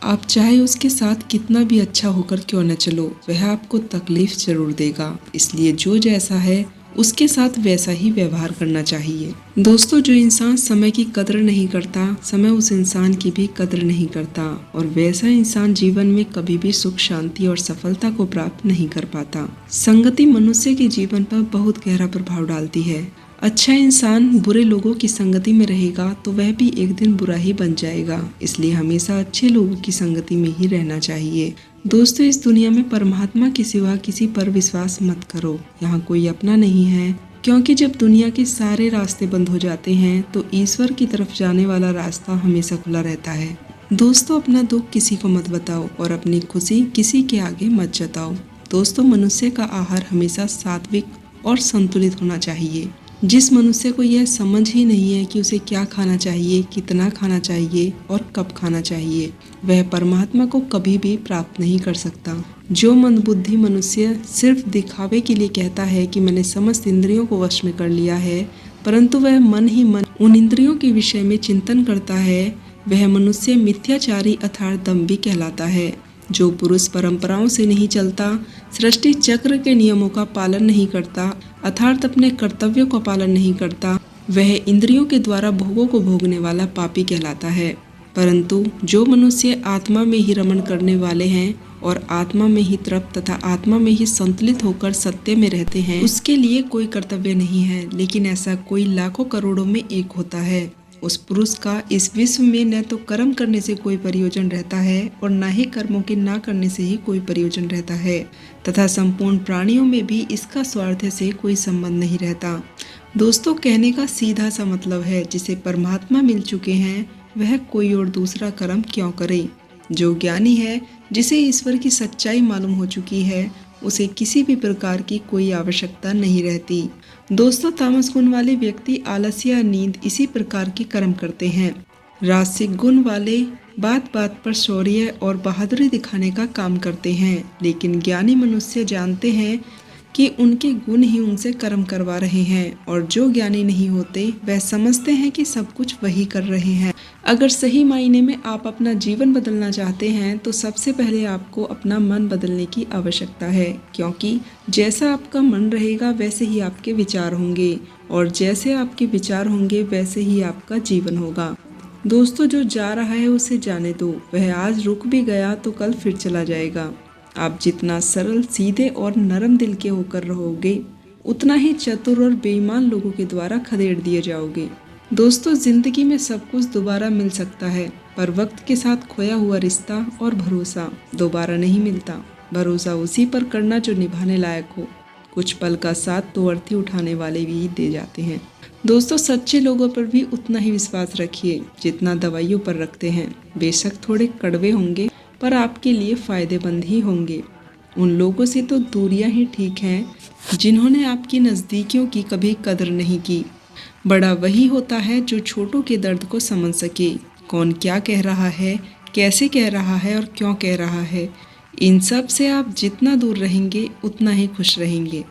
A: आप चाहे उसके साथ कितना भी अच्छा होकर क्यों न चलो, वह आपको तकलीफ जरूर देगा। इसलिए जो जैसा है उसके साथ वैसा ही व्यवहार करना चाहिए। दोस्तों, जो इंसान समय की कदर नहीं करता, समय उस इंसान की भी कदर नहीं करता और वैसा इंसान जीवन में कभी भी सुख, शांति और सफलता को प्राप्त नहीं कर पाता। संगति मनुष्य के जीवन पर बहुत गहरा प्रभाव डालती है। अच्छा इंसान बुरे लोगों की संगति में रहेगा तो वह भी एक दिन बुरा ही बन जाएगा। इसलिए हमेशा अच्छे लोगों की संगति में ही रहना चाहिए। दोस्तों, इस दुनिया में परमात्मा के सिवा किसी पर विश्वास मत करो। यहाँ कोई अपना नहीं है, क्योंकि जब दुनिया के सारे रास्ते बंद हो जाते हैं तो ईश्वर की तरफ जाने वाला रास्ता हमेशा खुला रहता है। दोस्तों, अपना दुख किसी को मत बताओ और अपनी खुशी किसी के आगे मत जताओ। दोस्तों, मनुष्य का आहार हमेशा सात्विक और संतुलित होना चाहिए। जिस मनुष्य को यह समझ ही नहीं है कि उसे क्या खाना चाहिए, कितना खाना चाहिए और कब खाना चाहिए, वह परमात्मा को कभी भी प्राप्त नहीं कर सकता। जो मंदबुद्धि मनुष्य सिर्फ दिखावे के लिए कहता है कि मैंने समस्त इंद्रियों को वश में कर लिया है, परंतु वह मन ही मन उन इंद्रियों के विषय में चिंतन करता है, वह मनुष्य मिथ्याचारी अर्थात दंभी कहलाता है। जो पुरुष परंपराओं से नहीं चलता, सृष्टि चक्र के नियमों का पालन नहीं करता, अर्थात अपने कर्तव्यों का पालन नहीं करता, वह इंद्रियों के द्वारा भोगों को भोगने वाला पापी कहलाता है। परंतु जो मनुष्य आत्मा में ही रमण करने वाले हैं और आत्मा में ही तृप्त तथा आत्मा में ही संतुलित होकर सत्य में रहते हैं, उसके लिए कोई कर्तव्य नहीं है, लेकिन ऐसा कोई लाखों करोड़ों में एक होता है। उस पुरुष का इस विश्व में न तो कर्म करने से कोई प्रयोजन रहता है और न ही कर्मों के ना करने से ही कोई प्रयोजन रहता है, तथा संपूर्ण प्राणियों में भी इसका स्वार्थ से कोई संबंध नहीं रहता। दोस्तों, कहने का सीधा सा मतलब है, जिसे परमात्मा मिल चुके हैं वह कोई और दूसरा कर्म क्यों करे। जो ज्ञानी है, जिसे ईश्वर की सच्चाई मालूम हो चुकी है, उसे किसी भी प्रकार की कोई आवश्यकता नहीं रहती। दोस्तों, तामस गुण वाले व्यक्ति आलस्य या नींद इसी प्रकार के कर्म करते हैं। राजसिक गुण वाले बात बात पर शौर्य और बहादुरी दिखाने का काम करते हैं, लेकिन ज्ञानी मनुष्य जानते हैं कि उनके गुण ही उनसे कर्म करवा रहे हैं, और जो ज्ञानी नहीं होते वह समझते हैं कि सब कुछ वही कर रहे हैं। अगर सही मायने में आप अपना जीवन बदलना चाहते हैं तो सबसे पहले आपको अपना मन बदलने की आवश्यकता है, क्योंकि जैसा आपका मन रहेगा वैसे ही आपके विचार होंगे, और जैसे आपके विचार होंगे वैसे ही आपका जीवन होगा। दोस्तों, जो जा रहा है उसे जाने दो, वह आज रुक भी गया तो कल फिर चला जाएगा। आप जितना सरल, सीधे और नरम दिल के होकर रहोगे, उतना ही चतुर और बेईमान लोगों के द्वारा खदेड़ दिए जाओगे। दोस्तों, जिंदगी में सब कुछ दोबारा मिल सकता है, पर वक्त के साथ खोया हुआ रिश्ता और भरोसा दोबारा नहीं मिलता। भरोसा उसी पर करना जो निभाने लायक हो। कुछ पल का साथ तो अर्थी उठाने वाले भी दे जाते हैं। दोस्तों, सच्चे लोगों पर भी उतना ही विश्वास रखिए जितना दवाइयों पर रखते हैं। बेशक थोड़े कड़वे होंगे, पर आपके लिए फायदेमंद ही होंगे। उन लोगों से तो दूरियां ही ठीक हैं जिन्होंने आपकी नज़दीकियों की कभी कदर नहीं की। बड़ा वही होता है जो छोटों के दर्द को समझ सके। कौन क्या कह रहा है, कैसे कह रहा है और क्यों कह रहा है, इन सब से आप जितना दूर रहेंगे उतना ही खुश रहेंगे।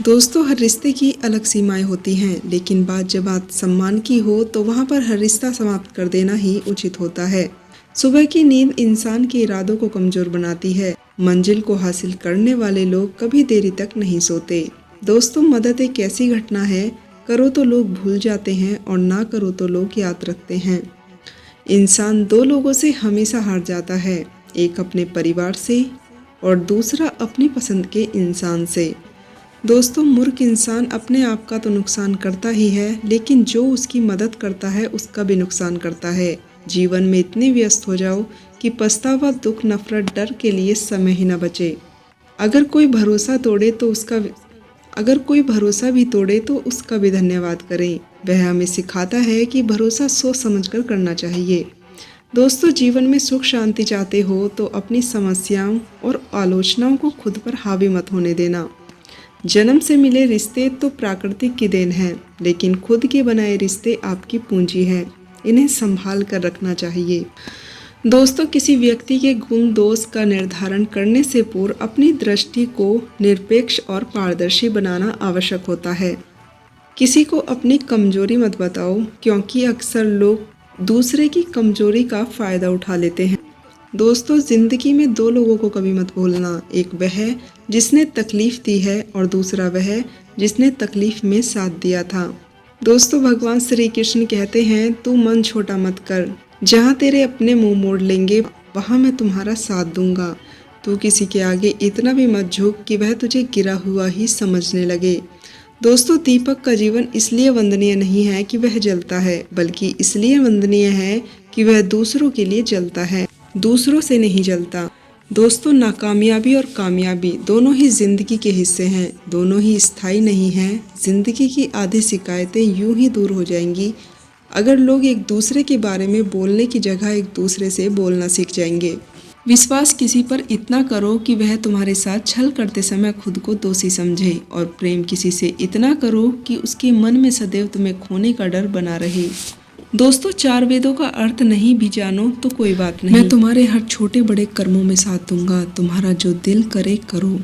A: दोस्तों, हर रिश्ते की अलग सीमाएं होती हैं, लेकिन बात जब बात सम्मान की हो तो वहाँ पर हर रिश्ता समाप्त कर देना ही उचित होता है। सुबह की नींद इंसान के इरादों को कमजोर बनाती है। मंजिल को हासिल करने वाले लोग कभी देरी तक नहीं सोते। दोस्तों, मदद एक ऐसी घटना है, करो तो लोग भूल जाते हैं और ना करो तो लोग याद रखते हैं। इंसान दो लोगों से हमेशा हार जाता है, एक अपने परिवार से और दूसरा अपनी पसंद के इंसान से। दोस्तों, मूर्ख इंसान अपने आप का तो नुकसान करता ही है, लेकिन जो उसकी मदद करता है उसका भी नुकसान करता है। जीवन में इतने व्यस्त हो जाओ कि पछतावा, दुख, नफरत, डर के लिए समय ही न बचे। अगर कोई भरोसा भी तोड़े तो उसका भी धन्यवाद करें। वह हमें सिखाता है कि भरोसा सोच समझकर करना चाहिए। दोस्तों, जीवन में सुख शांति चाहते हो तो अपनी समस्याओं और आलोचनाओं को खुद पर हावी मत होने देना। जन्म से मिले रिश्ते तो प्राकृतिक की देन है, लेकिन खुद के बनाए रिश्ते आपकी पूंजी है। इन्हें संभाल कर रखना चाहिए। दोस्तों, किसी व्यक्ति के गुण दोष का निर्धारण करने से पूर्व अपनी दृष्टि को निरपेक्ष और पारदर्शी बनाना आवश्यक होता है। किसी को अपनी कमजोरी मत बताओ, क्योंकि अक्सर लोग दूसरे की कमजोरी का फायदा उठा लेते हैं। दोस्तों, जिंदगी में दो लोगों को कभी मत भूलना, एक वह जिसने तकलीफ दी है और दूसरा वह जिसने तकलीफ में साथ दिया था। दोस्तों, भगवान श्री कृष्ण कहते हैं, तू मन छोटा मत कर, जहाँ तेरे अपने मुंह मोड़ लेंगे वहाँ मैं तुम्हारा साथ दूंगा। तू किसी के आगे इतना भी मत झुक कि वह तुझे गिरा हुआ ही समझने लगे। दोस्तों, दीपक का जीवन इसलिए वंदनीय नहीं है कि वह जलता है, बल्कि इसलिए वंदनीय है कि वह दूसरों के लिए जलता है, दूसरों से नहीं जलता। दोस्तों, नाकामयाबी और कामयाबी दोनों ही जिंदगी के हिस्से हैं, दोनों ही स्थायी नहीं हैं। जिंदगी की आधी शिकायतें यूं ही दूर हो जाएंगी अगर लोग एक दूसरे के बारे में बोलने की जगह एक दूसरे से बोलना सीख जाएंगे। विश्वास किसी पर इतना करो कि वह तुम्हारे साथ छल करते समय खुद को दोषी समझे, और प्रेम किसी से इतना करो कि उसके मन में सदैव तुम्हें खोने का डर बना रहे। दोस्तों, चार वेदों का अर्थ नहीं भी जानो तो कोई बात नहीं। मैं तुम्हारे हर छोटे बड़े कर्मों में साथ दूंगा। तुम्हारा जो दिल करे करो,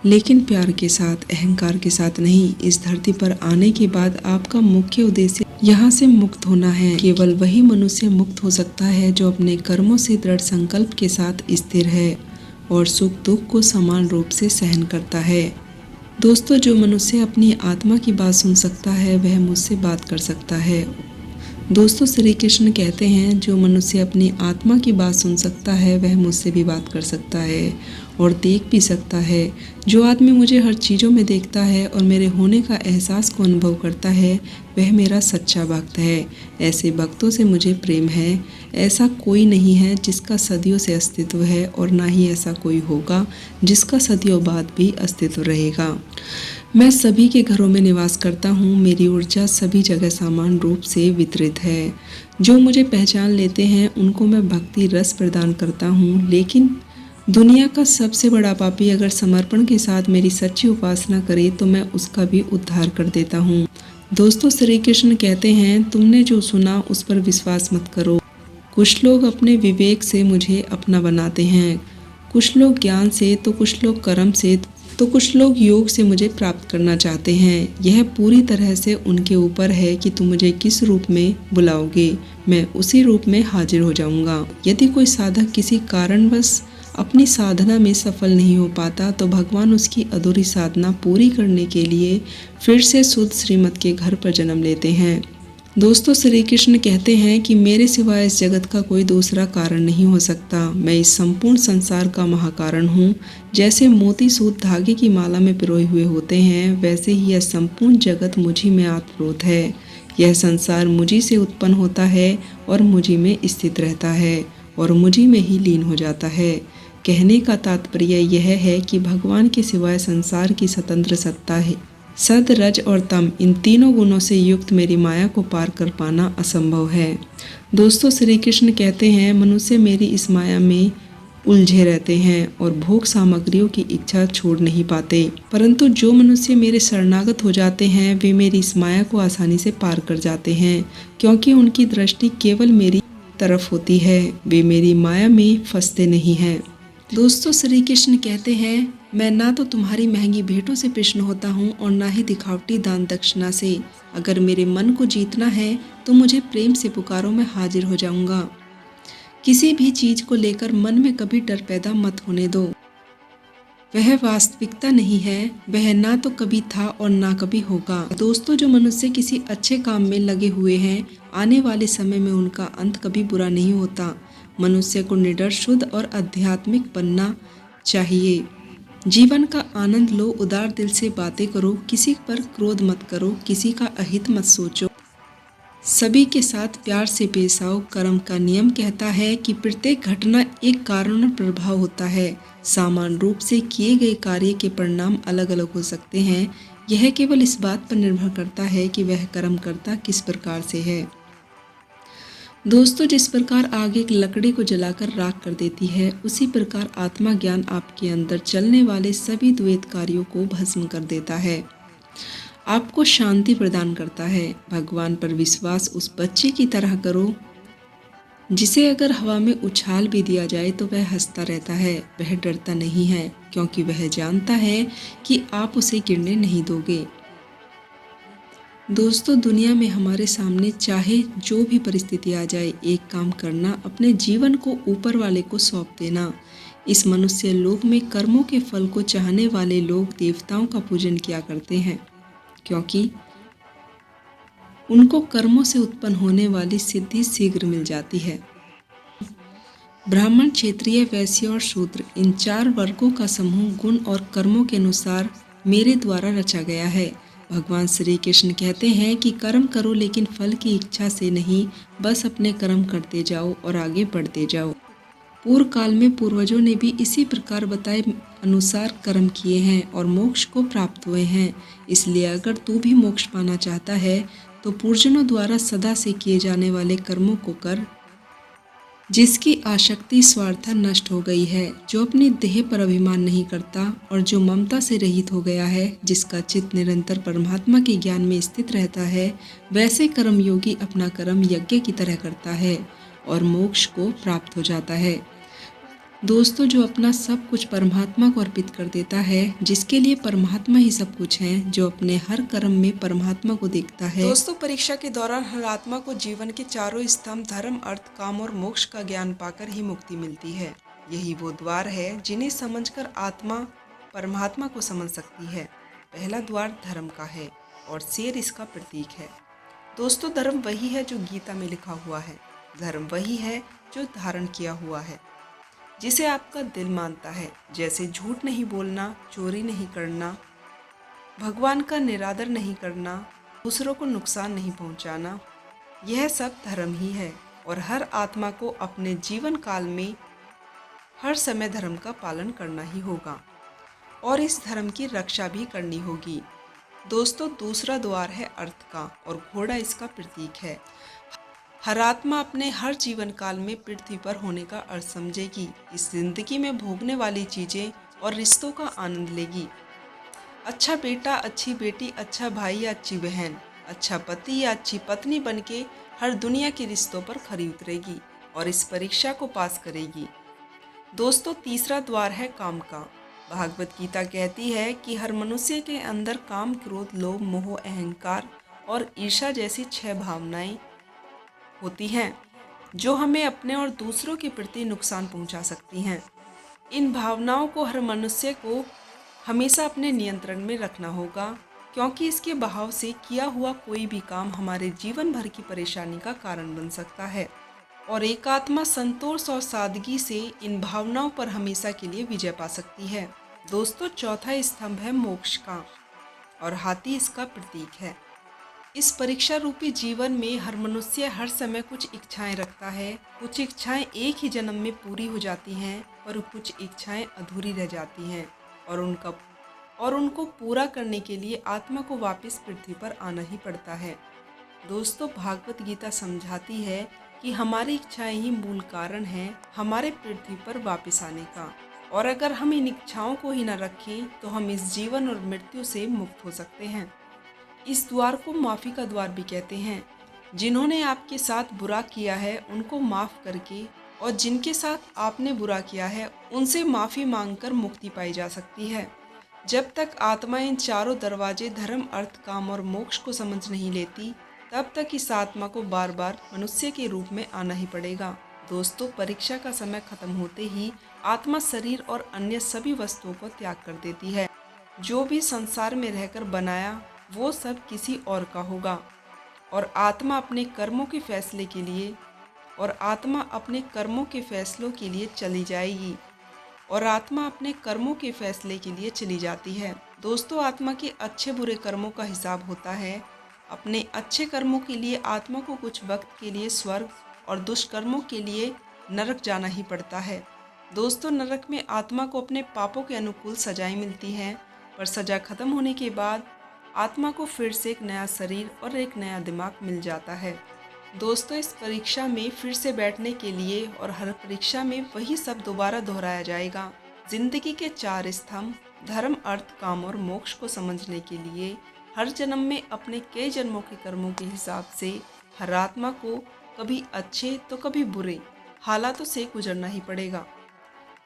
A: लेकिन प्यार के साथ, अहंकार के साथ नहीं। इस धरती पर आने के बाद आपका मुख्य उद्देश्य यहाँ से मुक्त होना है। केवल वही मनुष्य मुक्त हो सकता है जो अपने कर्मों से दृढ़ संकल्प के साथ स्थिर है और सुख दुख को समान रूप से सहन करता है। दोस्तों, जो मनुष्य अपनी आत्मा की बात सुन सकता है वह मुझसे बात कर सकता है। दोस्तों, श्री कृष्ण कहते हैं, जो मनुष्य अपनी आत्मा की बात सुन सकता है वह मुझसे भी बात कर सकता है और देख भी सकता है। जो आदमी मुझे हर चीज़ों में देखता है और मेरे होने का एहसास को अनुभव करता है वह मेरा सच्चा भक्त है। ऐसे भक्तों से मुझे प्रेम है। ऐसा कोई नहीं है जिसका सदियों से अस्तित्व है, और ना ही ऐसा कोई होगा जिसका सदियों बाद भी अस्तित्व रहेगा। मैं सभी के घरों में निवास करता हूँ। मेरी ऊर्जा सभी जगह समान रूप से वितरित है। जो मुझे पहचान लेते हैं उनको मैं भक्ति रस प्रदान करता हूँ, लेकिन दुनिया का सबसे बड़ा पापी अगर समर्पण के साथ मेरी सच्ची उपासना करे तो मैं उसका भी उद्धार कर देता हूँ। दोस्तों, श्री कृष्ण कहते हैं, तुमने जो सुना उस पर विश्वास मत करो। कुछ लोग अपने विवेक से मुझे अपना बनाते हैं, कुछ लोग ज्ञान से, तो कुछ लोग कर्म से, तो कुछ लोग योग से मुझे प्राप्त करना चाहते हैं। यह पूरी तरह से उनके ऊपर है कि तुम मुझे किस रूप में बुलाओगे, मैं उसी रूप में हाजिर हो जाऊंगा। यदि कोई साधक किसी कारणवश अपनी साधना में सफल नहीं हो पाता तो भगवान उसकी अधूरी साधना पूरी करने के लिए फिर से शुद्ध श्रीमत के घर पर जन्म लेते हैं। दोस्तों, श्री कृष्ण कहते हैं कि मेरे सिवाय इस जगत का कोई दूसरा कारण नहीं हो सकता। मैं इस संपूर्ण संसार का महाकारण हूँ। जैसे मोती सूत धागे की माला में पिरोए हुए होते हैं, वैसे ही यह संपूर्ण जगत मुझी में आत्मप्रोत है। यह संसार मुझी से उत्पन्न होता है और मुझी में स्थित रहता है और मुझी में ही लीन हो जाता है। कहने का तात्पर्य यह है कि भगवान के सिवाय संसार की स्वतंत्र सत्ता है। सद, रज और तम, इन तीनों गुणों से युक्त मेरी माया को पार कर पाना असंभव है। दोस्तों, श्री कृष्ण कहते हैं, मनुष्य मेरी इस माया में उलझे रहते हैं और भोग सामग्रियों की इच्छा छोड़ नहीं पाते, परंतु जो मनुष्य मेरे शरणागत हो जाते हैं वे मेरी इस माया को आसानी से पार कर जाते हैं, क्योंकि उनकी दृष्टि केवल मेरी तरफ होती है, वे मेरी माया में फंसते नहीं हैं। दोस्तों, श्री कृष्ण कहते हैं, मैं ना तो तुम्हारी महंगी भेंटों से प्रसन्न होता हूँ और ना ही दिखावटी दान दक्षिणा से। अगर मेरे मन को जीतना है तो मुझे प्रेम से पुकारो, मैं हाजिर हो जाऊंगा। किसी भी चीज को लेकर मन में कभी डर पैदा मत होने दो। वह वास्तविकता नहीं है, वह ना तो कभी था और ना कभी होगा। दोस्तों, जो मनुष्य किसी अच्छे काम में लगे हुए हैं, आने वाले समय में उनका अंत कभी बुरा नहीं होता। मनुष्य को निडर, शुद्ध और आध्यात्मिक बनना चाहिए। जीवन का आनंद लो, उदार दिल से बातें करो, किसी पर क्रोध मत करो, किसी का अहित मत सोचो, सभी के साथ प्यार से पेश आओ। कर्म का नियम कहता है कि प्रत्येक घटना एक कारण और प्रभाव होता है। समान रूप से किए गए कार्य के परिणाम अलग अलग हो सकते हैं। यह केवल इस बात पर निर्भर करता है कि वह कर्म करता किस प्रकार से है। दोस्तों, जिस प्रकार आग एक लकड़ी को जलाकर राख कर देती है, उसी प्रकार आत्मा ज्ञान आपके अंदर चलने वाले सभी द्वैत कार्यों को भस्म कर देता है, आपको शांति प्रदान करता है। भगवान पर विश्वास उस बच्चे की तरह करो जिसे अगर हवा में उछाल भी दिया जाए तो वह हंसता रहता है। वह डरता नहीं है, क्योंकि वह जानता है कि आप उसे गिरने नहीं दोगे। दोस्तों, दुनिया में हमारे सामने चाहे जो भी परिस्थिति आ जाए, एक काम करना, अपने जीवन को ऊपर वाले को सौंप देना। इस मनुष्य लोक में कर्मों के फल को चाहने वाले लोग देवताओं का पूजन किया करते हैं, क्योंकि उनको कर्मों से उत्पन्न होने वाली सिद्धि शीघ्र मिल जाती है। ब्राह्मण, क्षत्रिय, वैश्य और शूद्र, इन 4 वर्गों का समूह गुण और कर्मों के अनुसार मेरे द्वारा रचा गया है। भगवान श्री कृष्ण कहते हैं कि कर्म करो, लेकिन फल की इच्छा से नहीं, बस अपने कर्म करते जाओ और आगे बढ़ते जाओ। पूर्व काल में पूर्वजों ने भी इसी प्रकार बताए अनुसार कर्म किए हैं और मोक्ष को प्राप्त हुए हैं। इसलिए अगर तू भी मोक्ष पाना चाहता है तो पूर्वजों द्वारा सदा से किए जाने वाले कर्मों को कर, जिसकी आसक्ति स्वार्थ नष्ट हो गई है, जो अपनी देह पर अभिमान नहीं करता और जो ममता से रहित हो गया है, जिसका चित्त निरंतर परमात्मा के ज्ञान में स्थित रहता है, वैसे कर्मयोगी अपना कर्म यज्ञ की तरह करता है और मोक्ष को प्राप्त हो जाता है। दोस्तों, जो अपना सब कुछ परमात्मा को अर्पित कर देता है, जिसके लिए परमात्मा ही सब कुछ है, जो अपने हर कर्म में परमात्मा को देखता है। दोस्तों, परीक्षा के दौरान हर आत्मा को जीवन के चारों स्तंभ धर्म, अर्थ, काम और मोक्ष का ज्ञान पाकर ही मुक्ति मिलती है। यही वो द्वार है जिन्हें समझकर आत्मा परमात्मा को समझ सकती है। पहला द्वार धर्म का है और शेर इसका प्रतीक है। दोस्तों, धर्म वही है जो गीता में लिखा हुआ है। धर्म वही है जो धारण किया हुआ है, जिसे आपका दिल मानता है, जैसे झूठ नहीं बोलना, चोरी नहीं करना, भगवान का निरादर नहीं करना, दूसरों को नुकसान नहीं पहुंचाना। यह सब धर्म ही है और हर आत्मा को अपने जीवन काल में हर समय धर्म का पालन करना ही होगा और इस धर्म की रक्षा भी करनी होगी। दोस्तों, दूसरा द्वार है अर्थ का और घोड़ा इसका प्रतीक है। हर आत्मा अपने हर जीवन काल में पृथ्वी पर होने का अर्थ समझेगी, इस जिंदगी में भोगने वाली चीजें और रिश्तों का आनंद लेगी। अच्छा बेटा, अच्छी बेटी, अच्छा भाई या अच्छी बहन, अच्छा पति या अच्छी पत्नी बनके हर दुनिया के रिश्तों पर खरी उतरेगी और इस परीक्षा को पास करेगी। दोस्तों, तीसरा द्वार है काम का। भागवत गीता कहती है कि हर मनुष्य के अंदर काम, क्रोध, लोभ, मोह, अहंकार और ईर्ष्या जैसी 6 भावनाएं होती हैं, जो हमें अपने और दूसरों के प्रति नुकसान पहुंचा सकती हैं। इन भावनाओं को हर मनुष्य को हमेशा अपने नियंत्रण में रखना होगा, क्योंकि इसके बहाव से किया हुआ कोई भी काम हमारे जीवन भर की परेशानी का कारण बन सकता है और एकात्मा, संतोष और सादगी से इन भावनाओं पर हमेशा के लिए विजय पा सकती है। दोस्तों, चौथा स्तंभ है मोक्ष का और हाथी इसका प्रतीक है। इस परीक्षा रूपी जीवन में हर मनुष्य हर समय कुछ इच्छाएं रखता है। कुछ इच्छाएं एक ही जन्म में पूरी हो जाती हैं, पर कुछ इच्छाएं अधूरी रह जाती हैं और उनको पूरा करने के लिए आत्मा को वापस पृथ्वी पर आना ही पड़ता है। दोस्तों, भागवत गीता समझाती है कि हमारी इच्छाएं ही मूल कारण हैं हमारे पृथ्वी पर वापस आने का, और अगर हम इन इच्छाओं को ही न रखें तो हम इस जीवन और मृत्यु से मुक्त हो सकते हैं। इस द्वार को माफ़ी का द्वार भी कहते हैं। जिन्होंने आपके साथ बुरा किया है उनको माफ़ करके और जिनके साथ आपने बुरा किया है उनसे माफ़ी मांगकर मुक्ति पाई जा सकती है। जब तक आत्मा इन चारों दरवाजे धर्म, अर्थ, काम और मोक्ष को समझ नहीं लेती, तब तक इस आत्मा को बार बार मनुष्य के रूप में आना ही पड़ेगा। दोस्तों, परीक्षा का समय खत्म होते ही आत्मा शरीर और अन्य सभी वस्तुओं को त्याग कर देती है। जो भी संसार में रहकर बनाया वो सब किसी और का होगा और आत्मा अपने कर्मों के फैसले के लिए चली जाती है। दोस्तों, आत्मा के अच्छे बुरे कर्मों का हिसाब होता है। अपने अच्छे कर्मों के लिए आत्मा को कुछ वक्त के लिए स्वर्ग और दुष्कर्मों के लिए नरक जाना ही पड़ता है। दोस्तों, नरक में आत्मा को अपने पापों के अनुकूल सजाएं मिलती हैं, पर सजा खत्म होने के बाद आत्मा को फिर से एक नया शरीर और एक नया दिमाग मिल जाता है। दोस्तों, इस परीक्षा में फिर से बैठने के लिए और हर परीक्षा में वही सब दोबारा दोहराया जाएगा। जिंदगी के 4 स्तंभ धर्म, अर्थ, काम और मोक्ष को समझने के लिए हर जन्म में अपने कई जन्मों के कर्मों के हिसाब से हर आत्मा को कभी अच्छे तो कभी बुरे हालातों से गुजरना ही पड़ेगा।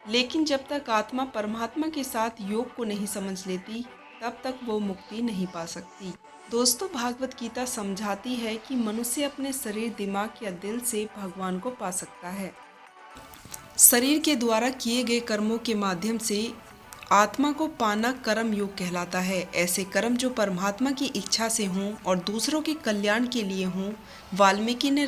A: लेकिन जब तक आत्मा परमात्मा के साथ योग को नहीं समझ लेती, तब तक वो मुक्ति नहीं पा सकती। दोस्तों, भागवत गीता समझाती है कि मनुष्य अपने शरीर, दिमाग या दिल से भगवान को पा सकता है। शरीर के द्वारा किए गए कर्मों के माध्यम से आत्मा को पाना कर्म योग कहलाता है। ऐसे कर्म जो परमात्मा की इच्छा से हों और दूसरों के कल्याण के लिए हों। वाल्मीकि ने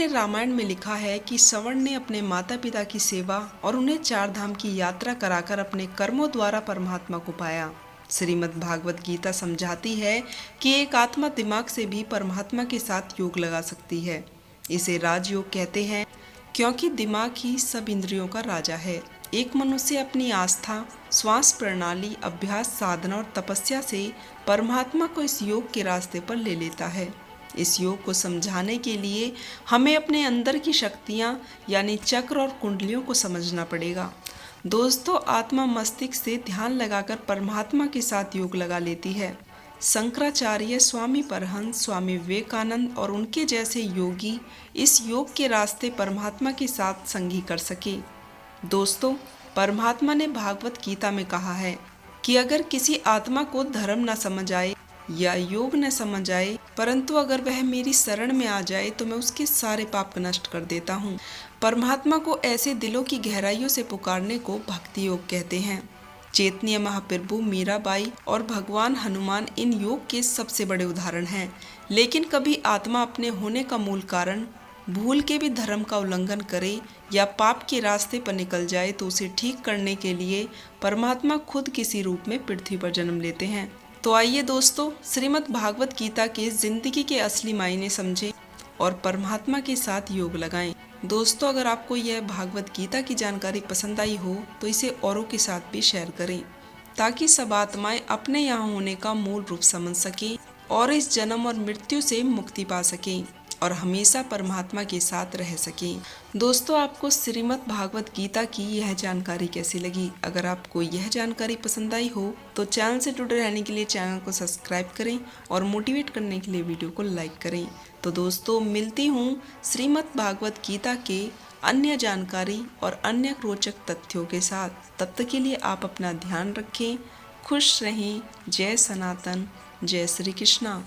A: रामायण में लिखा है कि श्रवण ने अपने माता पिता की सेवा और उन्हें 4 धाम की यात्रा कराकर अपने कर्मों द्वारा परमात्मा को पाया। श्रीमद् भागवत गीता समझाती है कि एक आत्मा दिमाग से भी परमात्मा के साथ योग लगा सकती है। इसे राजयोग कहते हैं, क्योंकि दिमाग ही सब इंद्रियों का राजा है। एक मनुष्य अपनी आस्था, श्वास प्रणाली, अभ्यास, साधना और तपस्या से परमात्मा को इस योग के रास्ते पर ले लेता है। इस योग को समझाने के लिए हमें अपने अंदर की शक्तियाँ यानी चक्र और कुंडलियों को समझना पड़ेगा। दोस्तों, आत्मा मस्तिष्क से ध्यान लगाकर परमात्मा के साथ योग लगा लेती है। शंकराचार्य, स्वामी परहंस, स्वामी विवेकानंद और उनके जैसे योगी इस योग के रास्ते परमात्मा के साथ संगी कर सके। दोस्तों, परमात्मा ने भागवत गीता में कहा है कि अगर किसी आत्मा को धर्म न समझ आए या योग न समझ आए, परंतु अगर वह मेरी शरण में आ जाए तो मैं उसके सारे पाप नष्ट कर देता हूँ। परमात्मा को ऐसे दिलों की गहराइयों से पुकारने को भक्ति योग कहते हैं। चैतन्य महाप्रभु, मीराबाई और भगवान हनुमान इन योग के सबसे बड़े उदाहरण हैं। लेकिन कभी आत्मा अपने होने का मूल कारण भूल के भी धर्म का उल्लंघन करे या पाप के रास्ते पर निकल जाए तो उसे ठीक करने के लिए परमात्मा खुद किसी रूप में पृथ्वी पर जन्म लेते हैं। तो आइए दोस्तों, श्रीमद् भागवत गीता के जिंदगी के असली मायने समझें और परमात्मा के साथ योग लगाएं। दोस्तों, अगर आपको यह भागवत गीता की जानकारी पसंद आई हो तो इसे औरों के साथ भी शेयर करें, ताकि सब आत्माएं अपने यहाँ होने का मूल रूप समझ सकें और इस जन्म और मृत्यु से मुक्ति पा सकें और हमेशा परमात्मा के साथ रह सकें। दोस्तों, आपको श्रीमद् भागवत गीता की यह जानकारी कैसी लगी? अगर आपको यह जानकारी पसंद आई हो तो चैनल से जुड़े रहने के लिए चैनल को सब्सक्राइब करें और मोटिवेट करने के लिए वीडियो को लाइक करें। तो दोस्तों, मिलती हूँ श्रीमद् भागवत गीता के अन्य जानकारी और अन्य रोचक तथ्यों के साथ। तब तक के लिए आप अपना ध्यान रखें, खुश रहें। जय सनातन, जय श्री कृष्णा।